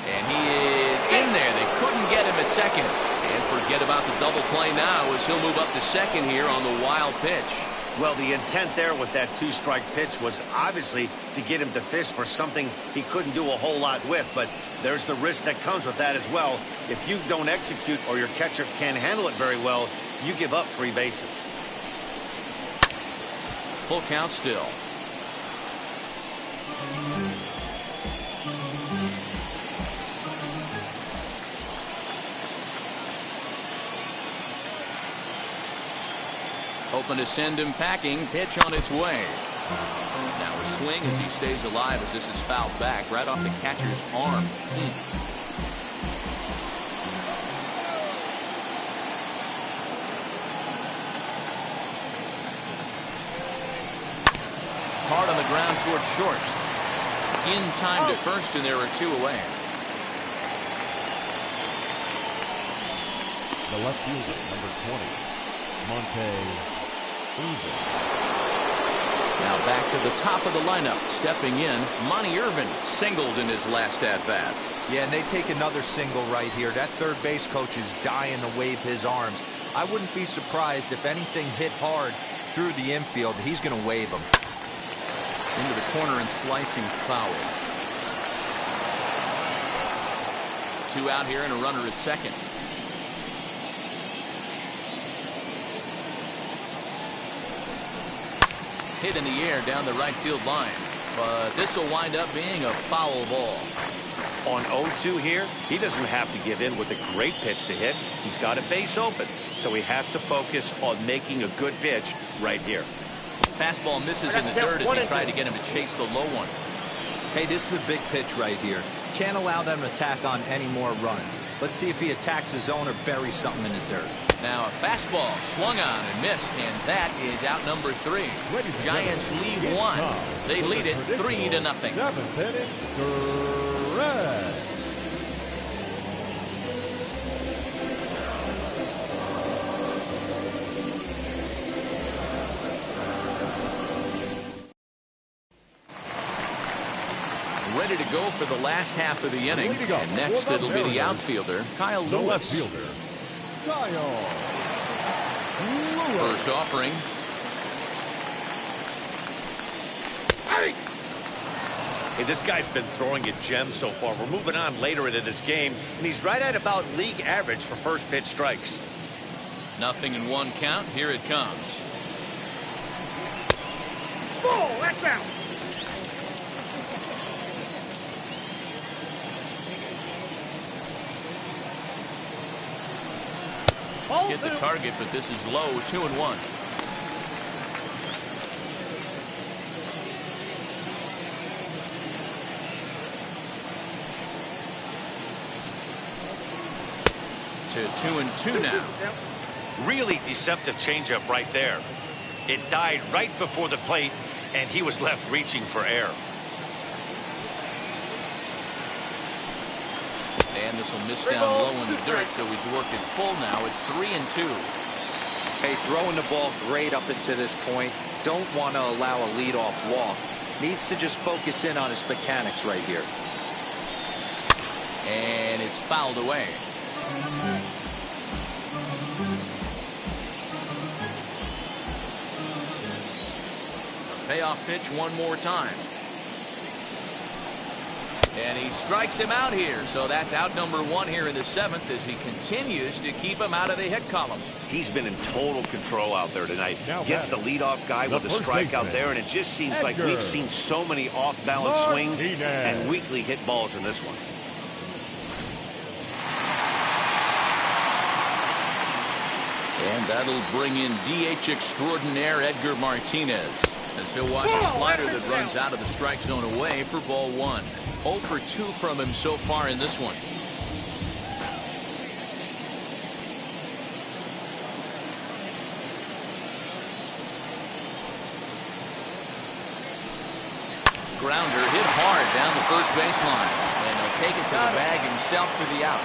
And he is in there. They couldn't get him at second. And forget about the double play now as he'll move up to second here on the wild pitch. Well, the intent there with that 2-strike pitch was obviously to get him to fish for something he couldn't do a whole lot with, but there's the risk that comes with that as well. If you don't execute or your catcher can't handle it very well, you give up 3 bases. Full count still. Hoping to send him packing. Pitch on its way. Now a swing as he stays alive as this is fouled back right off the catcher's arm. Hard on the ground towards short. In time to first, and there are 2 away. The left fielder, number 20, Monte. Now back to the top of the lineup. Stepping in, Monty Irvin singled in his last at-bat. Yeah, and they take another single right here. That third base coach is dying to wave his arms. I wouldn't be surprised if anything hit hard through the infield. He's going to wave them. Into the corner and slicing foul. 2 out here and a runner at second. Hit in the air down the right field line, but this will wind up being a foul ball. On 0-2 here, he doesn't have to give in with a great pitch to hit. He's got a base open, so he has to focus on making a good pitch right here. Fastball misses in the dirt as he tried to get him to chase the low one. Hey, this is a big pitch right here. Can't allow them to tack on any more runs. Let's see if he attacks his zone or buries something in the dirt. Now a fastball swung on and missed, and that is out number 3. Giants lead 1. They lead it 3-0. 7th inning, stretch. Ready to go for the last half of the inning. And next it'll be the outfielder, Kyle The Lewis. left fielder, Kyle Lewis. First offering. Hey, this guy's been throwing a gem so far. We're moving on later into this game, and he's right at about league average for first pitch strikes. 0-1 count. Here it comes. Ball, that's out. Hit the target, but this is low. 2-1. To 2-2 now. Really deceptive changeup right there. It died right before the plate, and he was left reaching for air. And this will miss down low in the dirt, so he's worked it full now at 3-2. Hey, throwing the ball great up into this point. Don't want to allow a leadoff walk. Needs to just focus in on his mechanics right here. And it's fouled away. A payoff pitch one more time. And he strikes him out here, so that's out number 1 here in the 7th as he continues to keep him out of the hit column. He's been in total control out there tonight. Now Gets the leadoff guy with a strike out there, and it just seems like we've seen so many off-balance swings and weakly hit balls in this one. And that'll bring in DH extraordinaire Edgar Martinez, as he'll watch a slider that runs out of the strike zone away for ball 1. 0 for 2 from him so far in this one. Grounder hit hard down the first baseline, and he'll take it to the bag himself for the out.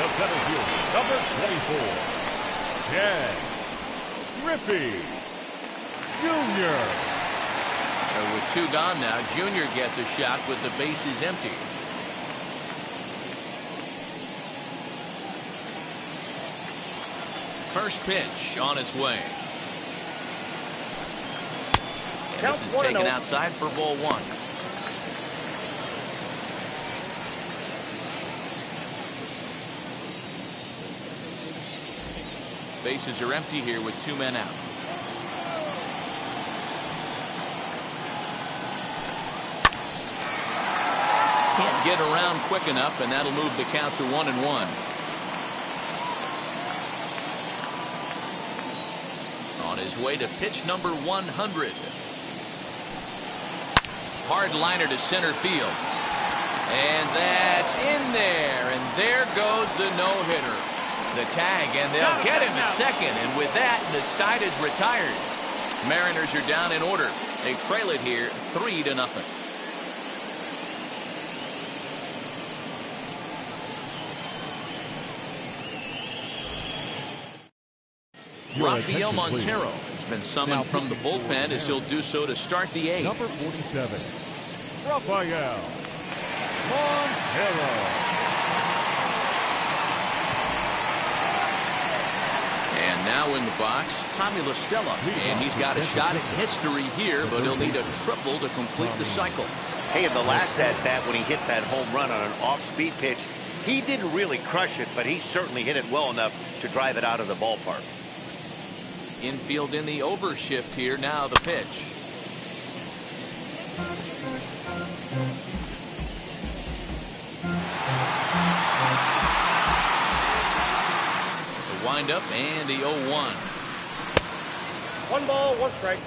The center fielder, number 24, Ken Griffey Jr. So with 2 gone now, Junior gets a shot with the bases empty. First pitch on its way. And this is taken outside for ball 1. Bases are empty here with 2 men out. Can't get around quick enough, and that'll move the count to 1-1. On his way to pitch number 100. Hard liner to center field. And that's in there. And there goes the no-hitter. The tag, and they'll get him at second. And with that, the side is retired. Mariners are down in order. They trail it here 3-0. Rafael Montero has been summoned from the bullpen as he'll do so to start the 8th. Number 47, Rafael Montero. And now in the box, Tommy La Stella. And he's got a shot at history here, but he'll need a triple to complete the cycle. Hey, in the last at-bat when he hit that home run on an off-speed pitch, he didn't really crush it, but he certainly hit it well enough to drive it out of the ballpark. Infield in the overshift here. Now the pitch. The windup and the 0-1. 1 ball, 1 strike.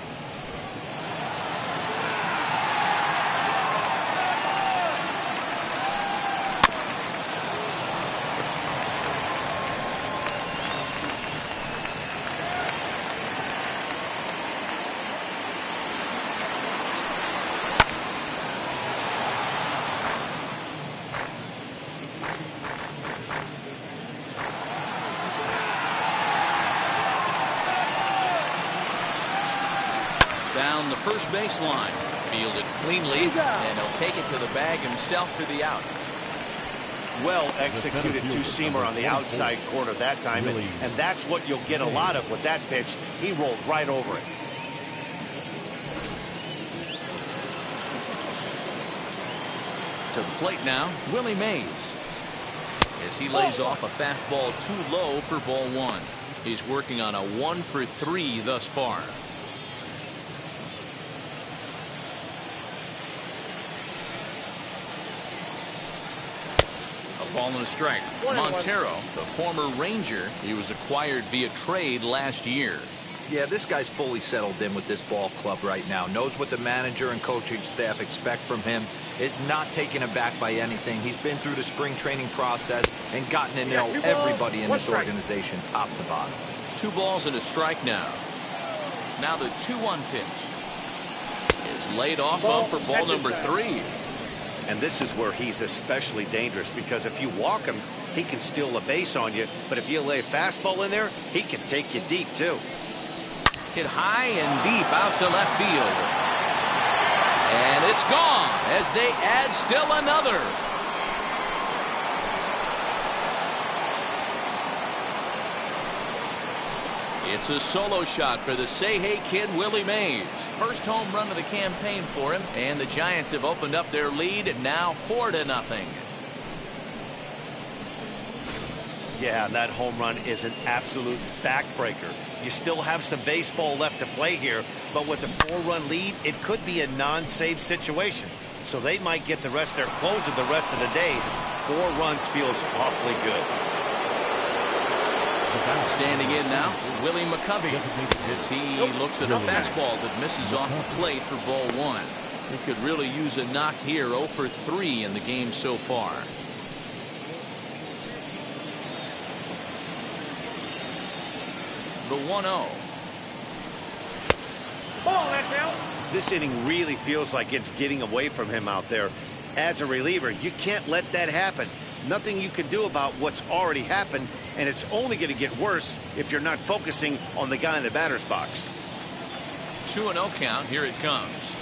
Down the first baseline. Fielded cleanly, and he'll take it to the bag himself for the out. Well executed two-seamer on the outside corner that time, and that's what you'll get a lot of with that pitch. He rolled right over it. To the plate now, Willie Mays. As he lays off a fastball too low for ball 1. He's working on a 1 for 3 thus far. A ball and a strike. Montero, the former Ranger, he was acquired via trade last year. Yeah, this guy's fully settled in with this ball club right now. Knows what the manager and coaching staff expect from him. Is not taken aback by anything. He's been through the spring training process and gotten to know everybody in this organization, top to bottom. 2 balls and a strike now. Now the 2-1 pitch is laid off for ball number 3. And this is where he's especially dangerous, because if you walk him, he can steal a base on you. But if you lay a fastball in there, he can take you deep, too. Hit high and deep out to left field. And it's gone as they add still another. It's a solo shot for the say-hey kid, Willie Mays. First home run of the campaign for him, and the Giants have opened up their lead now 4-0. Yeah, and that home run is an absolute backbreaker. You still have some baseball left to play here, but with a 4-run lead, it could be a non-save situation. So they might get the rest, their closer the rest of the day. 4 runs feels awfully good. Standing in now, Willie McCovey, as he looks at a fastball that misses off the plate for ball 1. He could really use a knock here. 0 for 3 in the game so far. The 1-0. This inning really feels like it's getting away from him out there. As a reliever, you can't let that happen. Nothing you can do about what's already happened, and it's only going to get worse if you're not focusing on the guy in the batter's box. 2-0 count. Here it comes.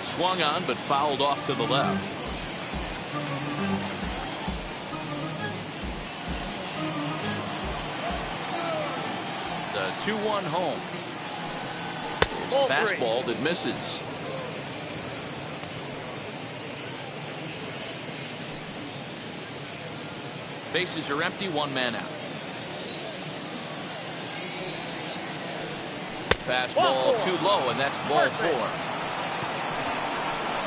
Swung on, but fouled off to the left. The 2-1 home. It's a fastball that misses. Bases are empty, 1 man out. Fastball too low, and that's ball 4.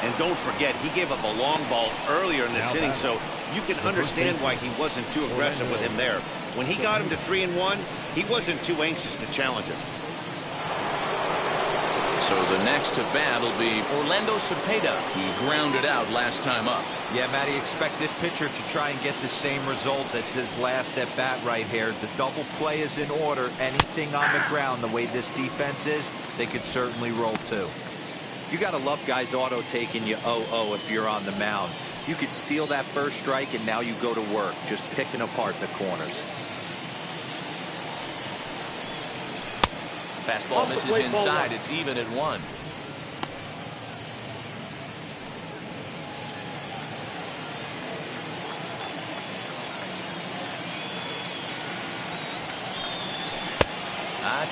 And don't forget, he gave up a long ball earlier in this inning, so you can understand why he wasn't too aggressive with him there. When he got him to 3-1, he wasn't too anxious to challenge him. So the next to bat will be Orlando Cepeda. He grounded out last time up. Yeah, Matty, expect this pitcher to try and get the same result as his last at bat right here. The double play is in order. Anything on the ground, the way this defense is, they could certainly roll too. You got to love guys auto taking you 0-0 if you're on the mound. You could steal that first strike, and now you go to work, just picking apart the corners. Fastball misses inside. It's even at 1.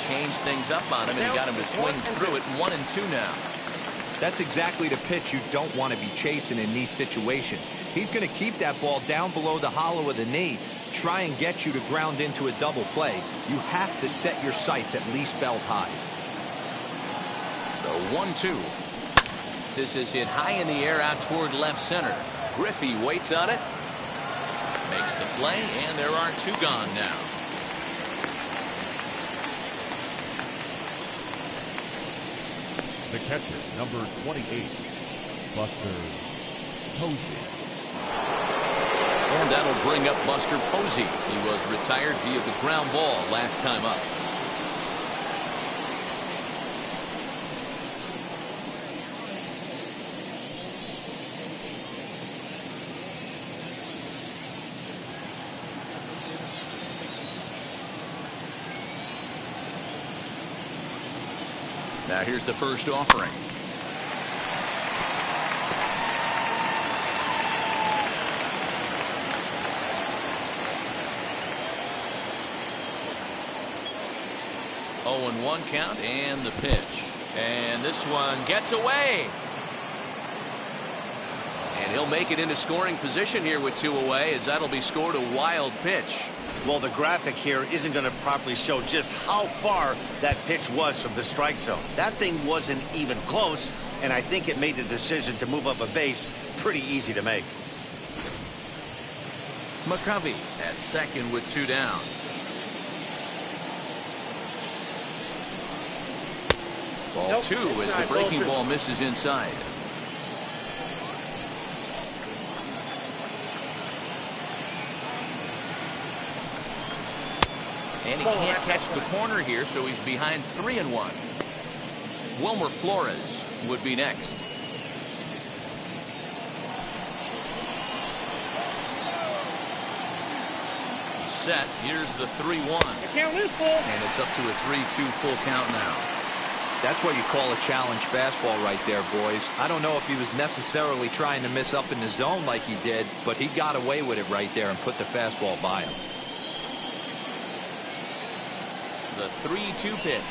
Changed things up on him, and he got him to swing through it. 1-2 now. That's exactly the pitch you don't want to be chasing in these situations. He's going to keep that ball down below the hollow of the knee, try and get you to ground into a double play. You have to set your sights at least belt high. The 1-2. This is hit high in the air out toward left center. Griffey waits on it, makes the play, and there are 2 gone now. The catcher, number 28, Buster Posey. And that'll bring up Buster Posey. He was retired via the ground ball last time up. Now here's the first offering. Oh, and 1 count, and the pitch. And this one gets away. And he'll make it into scoring position here with 2 away, as that'll be scored a wild pitch. Well, the graphic here isn't going to properly show just how far that pitch was from the strike zone. That thing wasn't even close, and I think it made the decision to move up a base pretty easy to make. McCovey at second with 2 down. Ball Nope, 2 as the inside, breaking ball 2. ball misses inside. And he can't catch the corner here, so he's behind 3-1. Wilmer Flores would be next. Set. Here's the 3-1. Count is full. And it's up to a 3-2 full count now. That's what you call a challenge fastball right there, boys. I don't know if he was necessarily trying to miss up in the zone like he did, but he got away with it right there and put the fastball by him. The 3-2 pitch.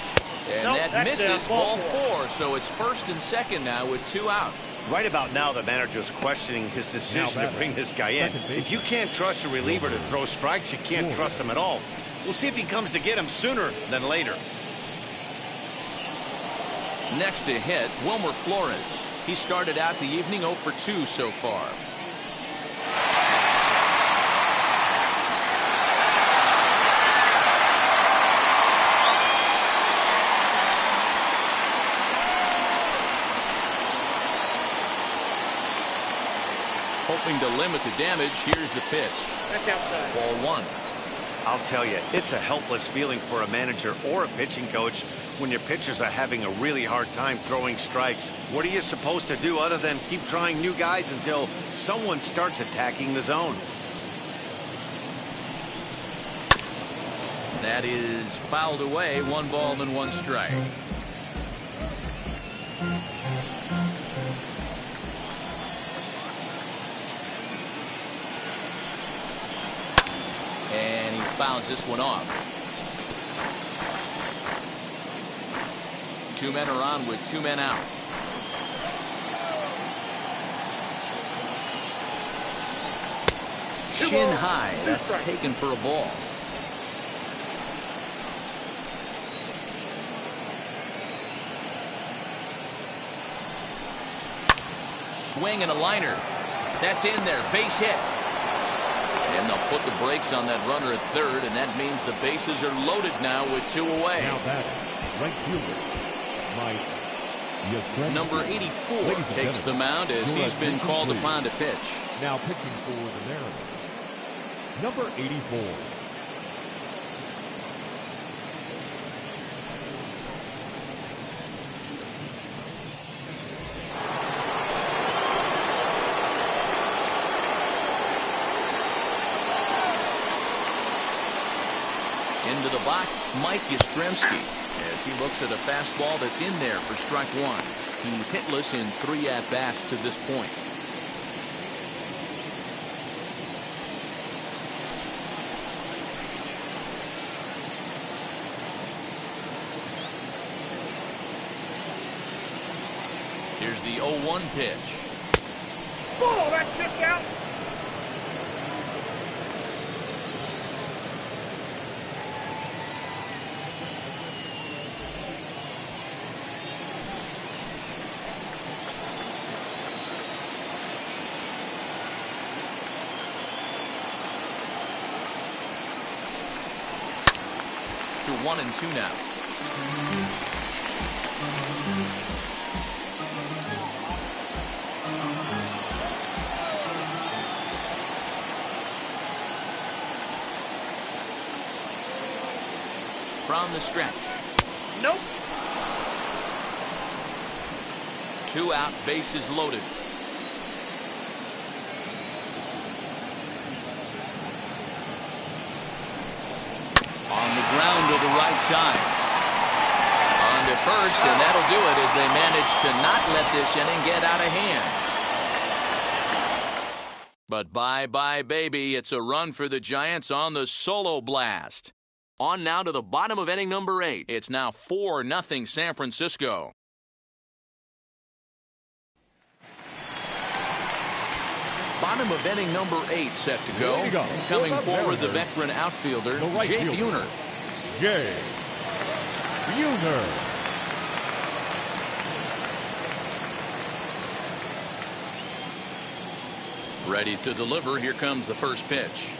And Nope, that that's misses. ball Ball 4. So it's first and second now with 2 out. Right about now, the manager's questioning his decision to bring this guy in. If you can't trust a reliever to throw strikes, you can't trust him at all. We'll see if he comes to get him sooner than later. Next to hit, Wilmer Flores. He started out the evening 0 for 2 so far. Hoping to limit the damage, here's the pitch. That's outside. Ball 1. I'll tell you, it's a helpless feeling for a manager or a pitching coach when your pitchers are having a really hard time throwing strikes. What are you supposed to do other than keep trying new guys until someone starts attacking the zone? That is fouled away. 1 ball and 1 strike. And he fouls this one off. 2 men are on with 2 men out. Shin high. That's taken for a ball. Swing and a liner. That's in there. Base hit. And they'll put the brakes on that runner at third, and that means the bases are loaded now with 2 away. Now batting, right fielder, Mike Yastrzemski. Number 84 takes the mound as he's been called upon to pitch. Now pitching for the Mariners, number 84. Into the box, Mike Yastrzemski, as he looks at a fastball that's in there for strike 1. He's hitless in 3 at-bats to this point. Here's the 0-1 pitch. Oh, that's just out. To 1-2 now. From the stretch. Nope. 2 out, bases loaded. On the ground to the right side. On to first, and that'll do it as they manage to not let this inning get out of hand. But bye-bye, baby. It's a run for the Giants on the solo blast. On now to the bottom of inning number 8. It's now 4-0 San Francisco. Bottom of inning number 8 set to go. Coming forward, the veteran outfielder, Jay Buhner. Jay Buhner. Ready to deliver. Here comes the first pitch.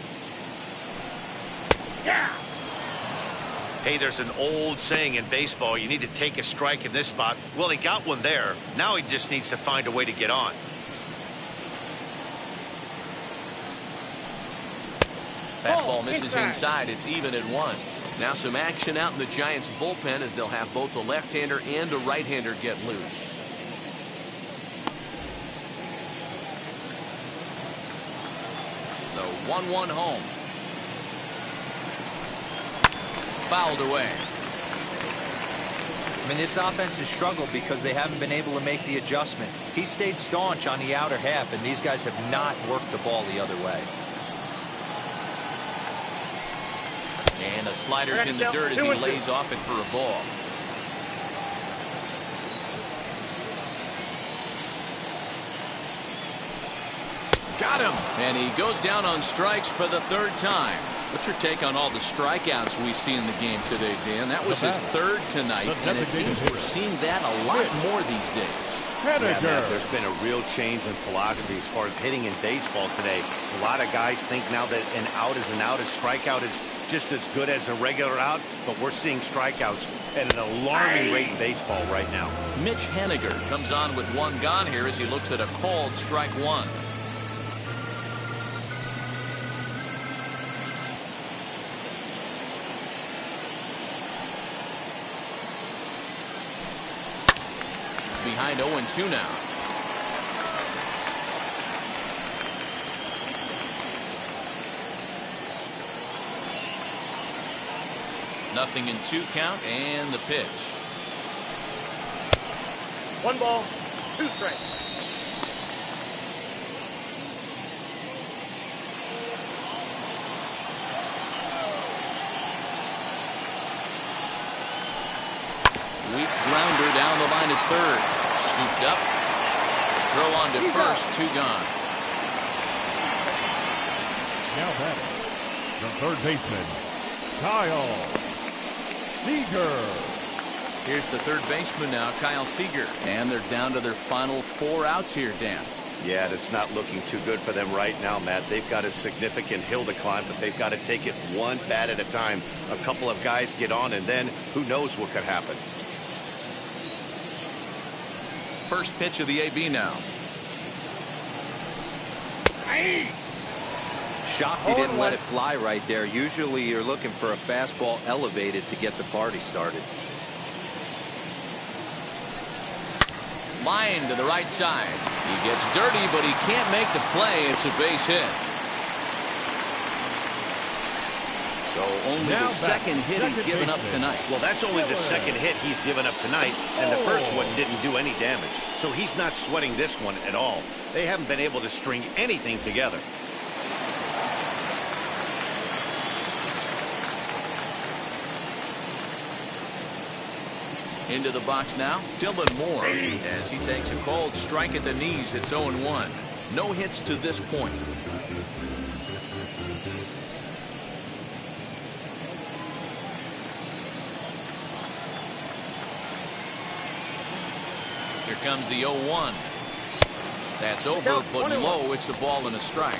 Yeah. Hey, there's an old saying in baseball, you need to take a strike in this spot. Well, he got one there. Now he just needs to find a way to get on. Fastball misses inside. It's even at 1. Now some action out in the Giants bullpen as they'll have both a left-hander and a right-hander get loose. The 1-1 home. Fouled away. I mean, this offense has struggled because they haven't been able to make the adjustment. He stayed staunch on the outer half, and these guys have not worked the ball the other way. And the slider's in the dirt as he lays off it for a ball. Got him. And he goes down on strikes for the 3rd time. What's your take on all the strikeouts we see in the game today, Dan? That was his 3rd tonight, and it seems we're seeing that a lot more these days. Yeah, Matt, there's been a real change in philosophy as far as hitting in baseball today. A lot of guys think now that an out is an out, a strikeout is just as good as a regular out, but we're seeing strikeouts at an alarming rate in baseball right now. Mitch Haniger comes on with 1 gone here as he looks at a called strike 1. Behind 0-2 now. Nothing in 2 count and the pitch. 1 ball, 2 strikes. Weak grounder down the line at 3rd. Scooped up. Throw on to first. 2 gone. Now batting, the 3rd baseman, Kyle Seager. Here's the 3rd baseman now, Kyle Seager. And they're down to their final 4 outs here, Dan. Yeah, that's not looking too good for them right now, Matt. They've got a significant hill to climb, but they've got to take it 1 bat at a time. A couple of guys get on, and then who knows what could happen. First pitch of the AB now. Shocked he didn't let it fly right there. Usually you're looking for a fastball elevated to get the party started. Line to the right side. He gets dirty, but he can't make the play. It's a base hit. So only the 2nd hit he's given up tonight. Well, that's only the 2nd hit he's given up tonight, and the first one didn't do any damage. So he's not sweating this one at all. They haven't been able to string anything together. Into the box now, Dylan Moore, as he takes a cold strike at the knees. It's 0-1. No hits to this point. Here comes the 0-1. That's over, but low. It's a ball and a strike.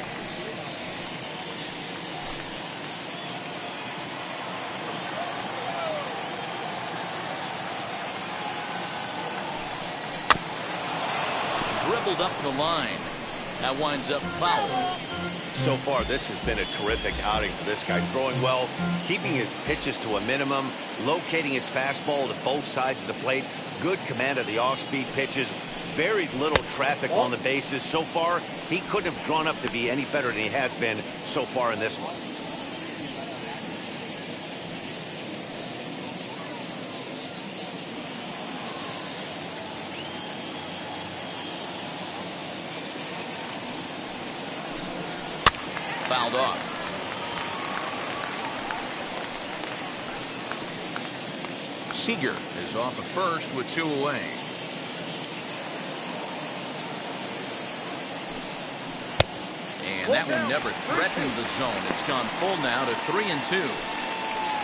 Dribbled up the line. That winds up foul. So far, this has been a terrific outing for this guy. Throwing well, keeping his pitches to a minimum, locating his fastball to both sides of the plate, good command of the off-speed pitches, very little traffic on the bases. So far, he couldn't have drawn up to be any better than he has been so far in this one. Fouled off. Seager is off of first with 2 away. And that one never threatened the zone. It's gone full now to 3-2.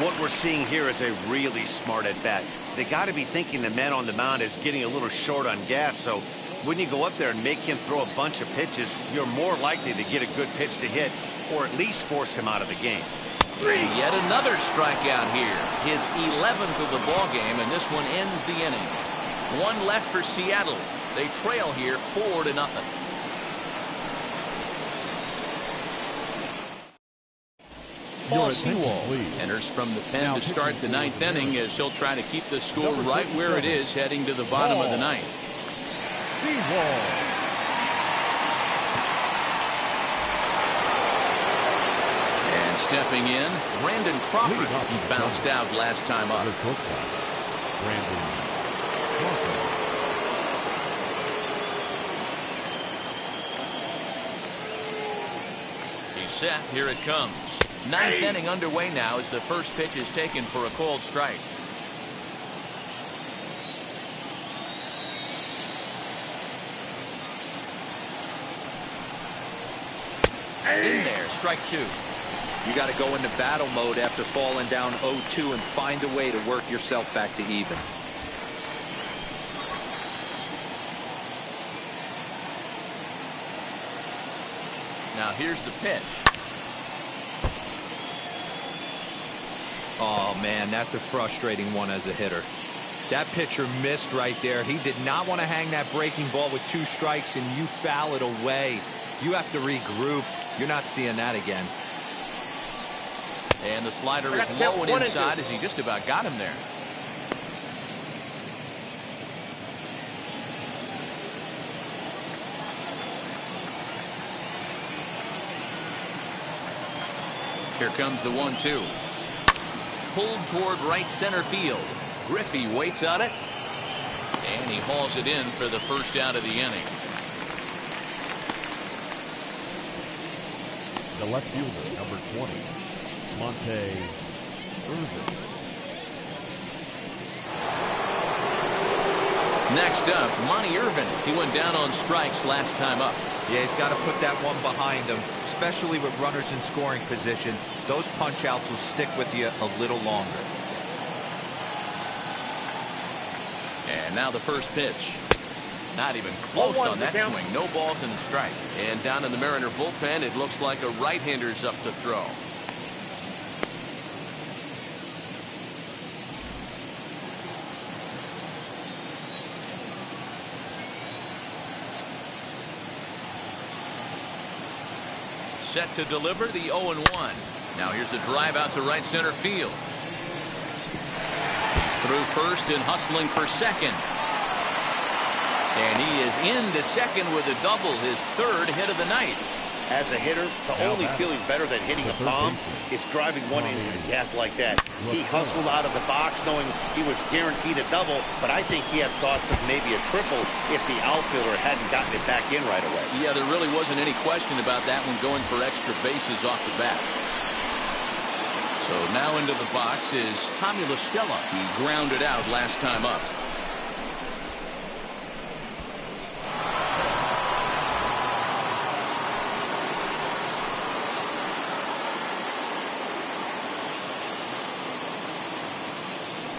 What we're seeing here is a really smart at bat. They got to be thinking the man on the mound is getting a little short on gas, so when you go up there and make him throw a bunch of pitches, you're more likely to get a good pitch to hit or at least force him out of the game. And yet another strikeout here. His 11th of the ball game, and this one ends the inning. One left for Seattle. They trail here 4-0. Paul Sewell enters from the pen to start the ninth inning as he'll try to keep the score right where it is heading to the bottom of the ninth. And stepping in, Brandon Crawford. He bounced out last time up. He's set. Here it comes. Ninth inning underway now as the first pitch is taken for a called strike. In there, strike two. You got to go into battle mode after falling down 0-2 and find a way to work yourself back to even. Now here's the pitch. Oh, man, that's a frustrating one as a hitter. That pitcher missed right there. He did not want to hang that breaking ball with 2 strikes, and you foul it away. You have to regroup. You're not seeing that again. And the slider is low and inside as he just about got him there. Here comes the 1-2. Pulled toward right center field. Griffey waits on it. And he hauls it in for the first out of the inning. The left fielder, number 20, Monte Irvin. Next up, Monte Irvin. He went down on strikes last time up. Yeah, he's got to put that one behind him, especially with runners in scoring position. Those punch-outs will stick with you a little longer. And now the first pitch. Not even close on that swing. No balls in the strike. And down in the Mariner bullpen, it looks like a right-hander's up to throw. Set to deliver the 0-1. Now here's a drive out to right center field. Through first and hustling for second. And he is into second with a double, his 3rd hit of the night. As a hitter, the only feeling better than hitting a bomb is driving one into the gap like that. He hustled out of the box knowing he was guaranteed a double, but I think he had thoughts of maybe a triple if the outfielder hadn't gotten it back in right away. Yeah, there really wasn't any question about that one, going for extra bases off the bat. So now into the box is Tommy La Stella. He grounded out last time up.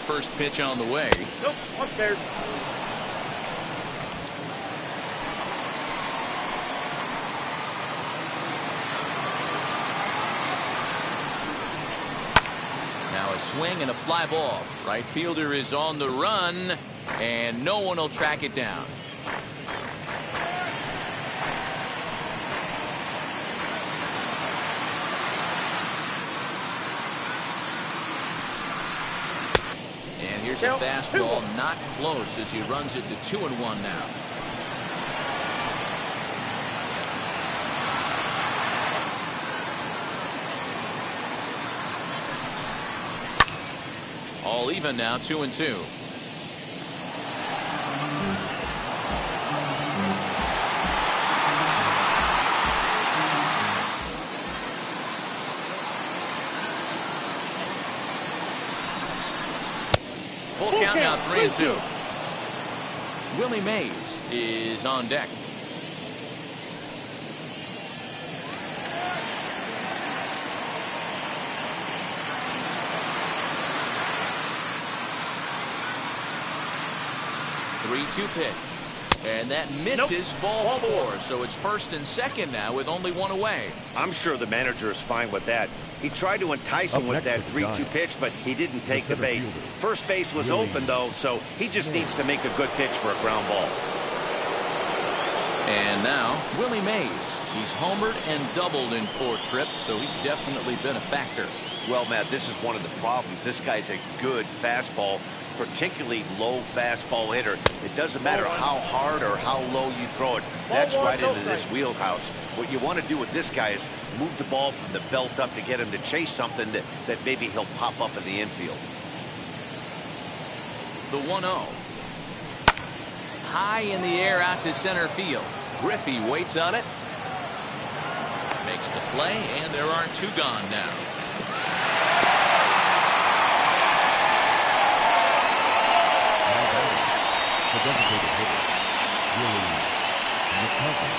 First pitch on the way. Nope, upstairs. Now a swing and a fly ball. Right fielder is on the run, and no one will track it down. Here's a fastball, not close, as he runs it to 2-1 now. All even now, 2-2. Full count now, 3-2. Willie Mays is on deck. Three-two pitch. And that misses ball 4. So it's 1st and 2nd now with only 1 away. I'm sure the manager is fine with that. He tried to entice him with that 3-2 pitch, but he didn't take the bait. First base was open, though, so he just needs to make a good pitch for a ground ball. And now, Willie Mays. He's homered and doubled in 4 trips, so he's definitely been a factor. Well, Matt, this is one of the problems. This guy's a good fastball, particularly low fastball hitter. It doesn't matter how hard or how low you throw it. That's right into this wheelhouse. What you want to do with this guy is move the ball from the belt up to get him to chase something that maybe he'll pop up in the infield. The 1-0. High in the air out to center field. Griffey waits on it. Makes the play, and there are 2 gone now. The designated hitter, Willie McCovey.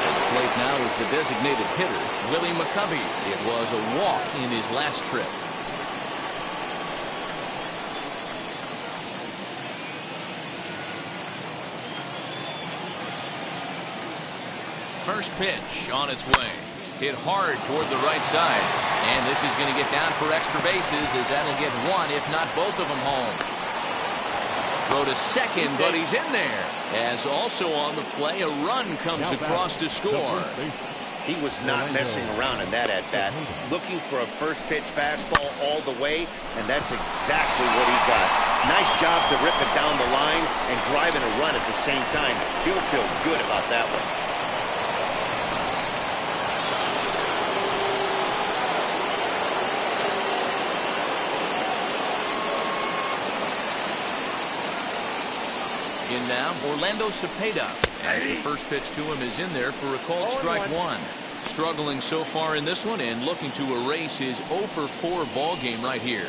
At the plate now is the designated hitter, Willie McCovey. It was a walk in his last trip. First pitch on its way. Hit hard toward the right side. And this is going to get down for extra bases as that'll get 1, if not both of them home. Throw to second, but he's in there. As also on the play, a run comes across to score. He was not messing around in that at-bat. Looking for a first pitch fastball all the way, and that's exactly what he got. Nice job to rip it down the line and driving a run at the same time. He'll feel good about that one. In now, Orlando Cepeda, as the first pitch to him is in there for a called strike 1. Struggling so far in this one and looking to erase his 0 for 4 ball game right here.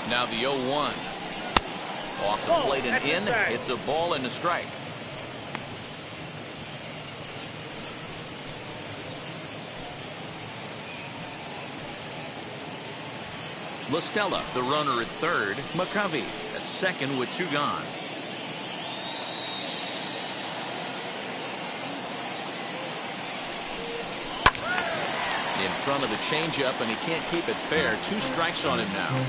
Now the 0-1. Off the plate and in. It's a ball and a strike. La Stella, the runner at third. McCovey at second with 2 gone. In front of the changeup, and he can't keep it fair. 2 strikes on him now.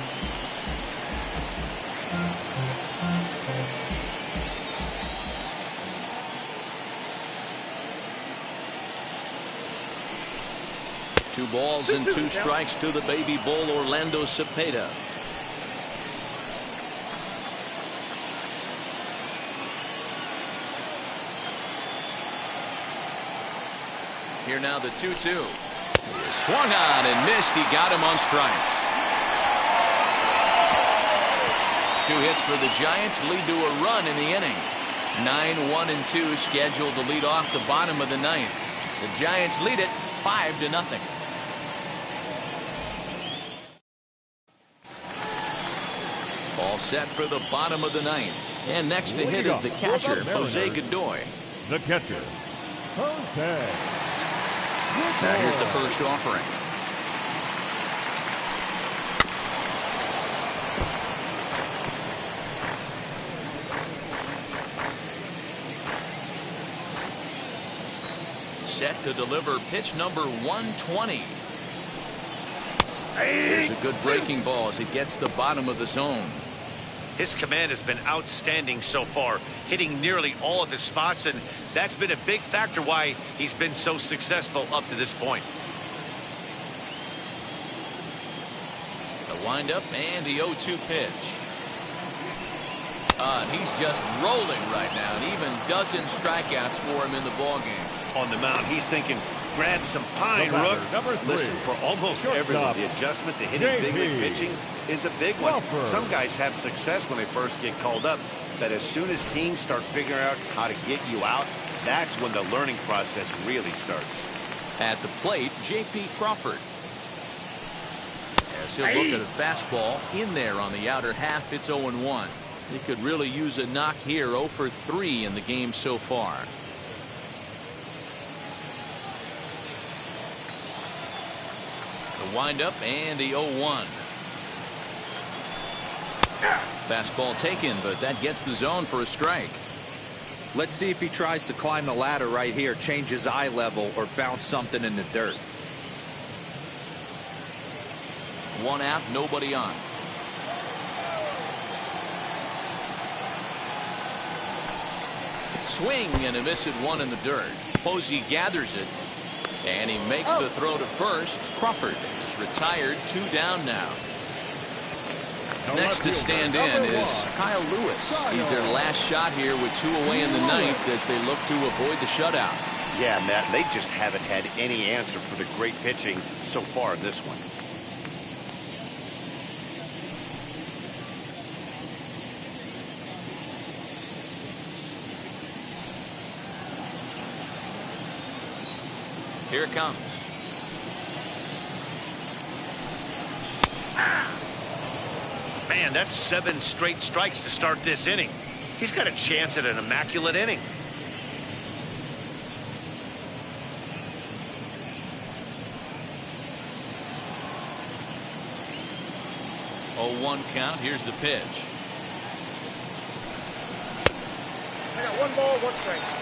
Two balls and 2 strikes to the baby bull, Orlando Cepeda. Here now the 2-2. He swung on and missed. He got him on strikes. 2 hits for the Giants lead to a run in the inning. 9-1-2 scheduled to lead off the bottom of the 9th. The Giants lead it 5-0. All set for the bottom of the 9th. And next to hit is the catcher, Jose Godoy. The catcher, Jose. Now here's the first offering. Set to deliver pitch number 120. Here's a good breaking ball as it gets the bottom of the zone. His command has been outstanding so far, hitting nearly all of his spots, and that's been a big factor why he's been so successful up to this point. The windup and the 0-2 pitch. And he's just rolling right now, and even dozen strikeouts for him in the ballgame. On the mound, he's thinking, grab some pine, Rook. Listen, for almost everyone, the adjustment to hitting big league pitching is a big one. Some guys have success when they first get called up, but as soon as teams start figuring out how to get you out, that's when the learning process really starts. At the plate, J.P. Crawford. As he'll look at a fastball in there on the outer half, it's 0-1. He could really use a knock here. 0 for 3 in the game so far. windup and the 0-1. Fastball taken, but that gets the zone for a strike. Let's see if he tries to climb the ladder right here, change his eye level, or bounce something in the dirt. 1 out, nobody on. Swing and a miss at 1 in the dirt. Posey gathers it, and he makes the throw to first. Crawford is retired, 2 down now. Next to stand in is Kyle Lewis. He's their last shot here with 2 away in the ninth as they look to avoid the shutout. Yeah, Matt, they just haven't had any answer for the great pitching so far in this one. Here it comes. Man, that's 7 straight strikes to start this inning. He's got a chance at an immaculate inning. Oh, 1 count. Here's the pitch. I got 1 ball, 1 strike.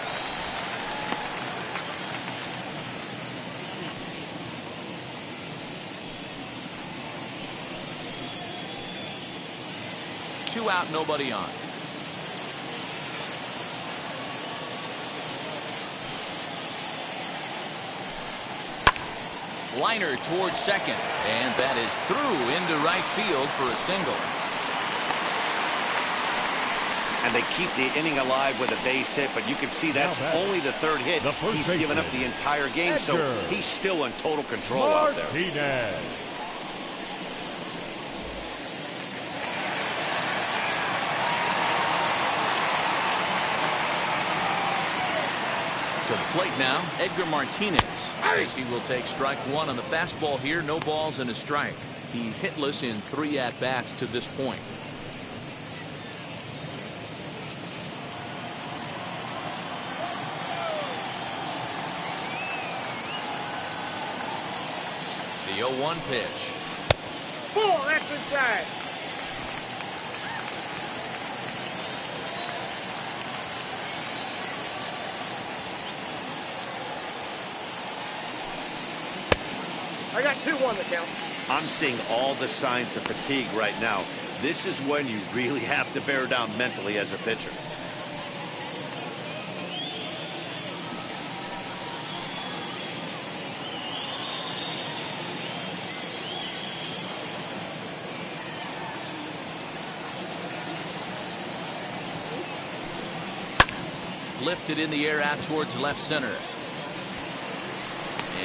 Two out, nobody on. Liner towards second, and that is through into right field for a single. And they keep the inning alive with a base hit, but you can see that's only the 3rd hit. He's given up the entire game, so he's still in total control out there. To the plate now, Edgar Martinez. As he will take strike 1 on the fastball here. No balls and a strike. He's hitless in 3 at-bats to this point. The 0-1 pitch. Ball, that's inside. I got 2-1 to count. I'm seeing all the signs of fatigue right now. This is when you really have to bear down mentally as a pitcher. Lifted in the air out towards left center.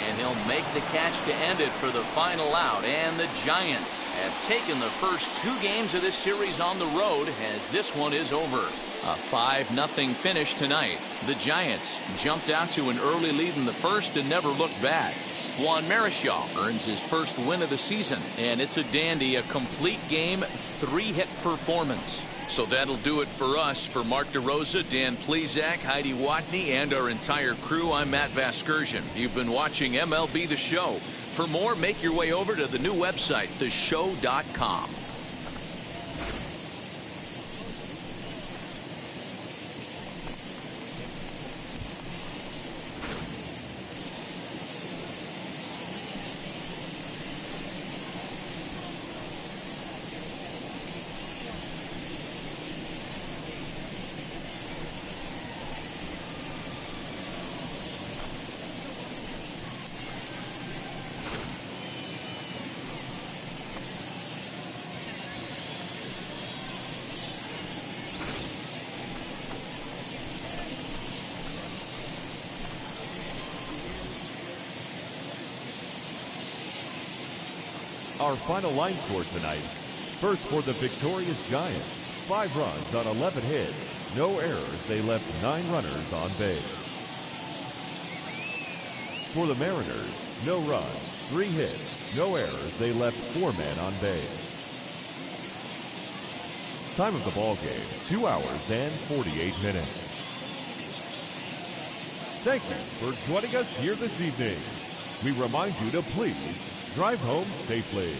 And he'll make the catch to end it for the final out. And the Giants have taken the first 2 games of this series on the road as this one is over. A 5-0 finish tonight. The Giants jumped out to an early lead in the first and never looked back. Juan Marichal earns his first win of the season. And it's a dandy, a complete game, 3-hit performance. So that'll do it for us. For Mark DeRosa, Dan Plesac, Heidi Watney, and our entire crew, I'm Matt Vasgersian. You've been watching MLB The Show. For more, make your way over to the new website, theshow.com. Our final line score tonight. First for the victorious Giants. 5 runs on 11 hits. No errors. They left 9 runners on base. For the Mariners, no runs, 3 hits. No errors. They left 4 men on base. Time of the ball game, 2 hours and 48 minutes. Thank you for joining us here this evening. We remind you to please Drive home safely.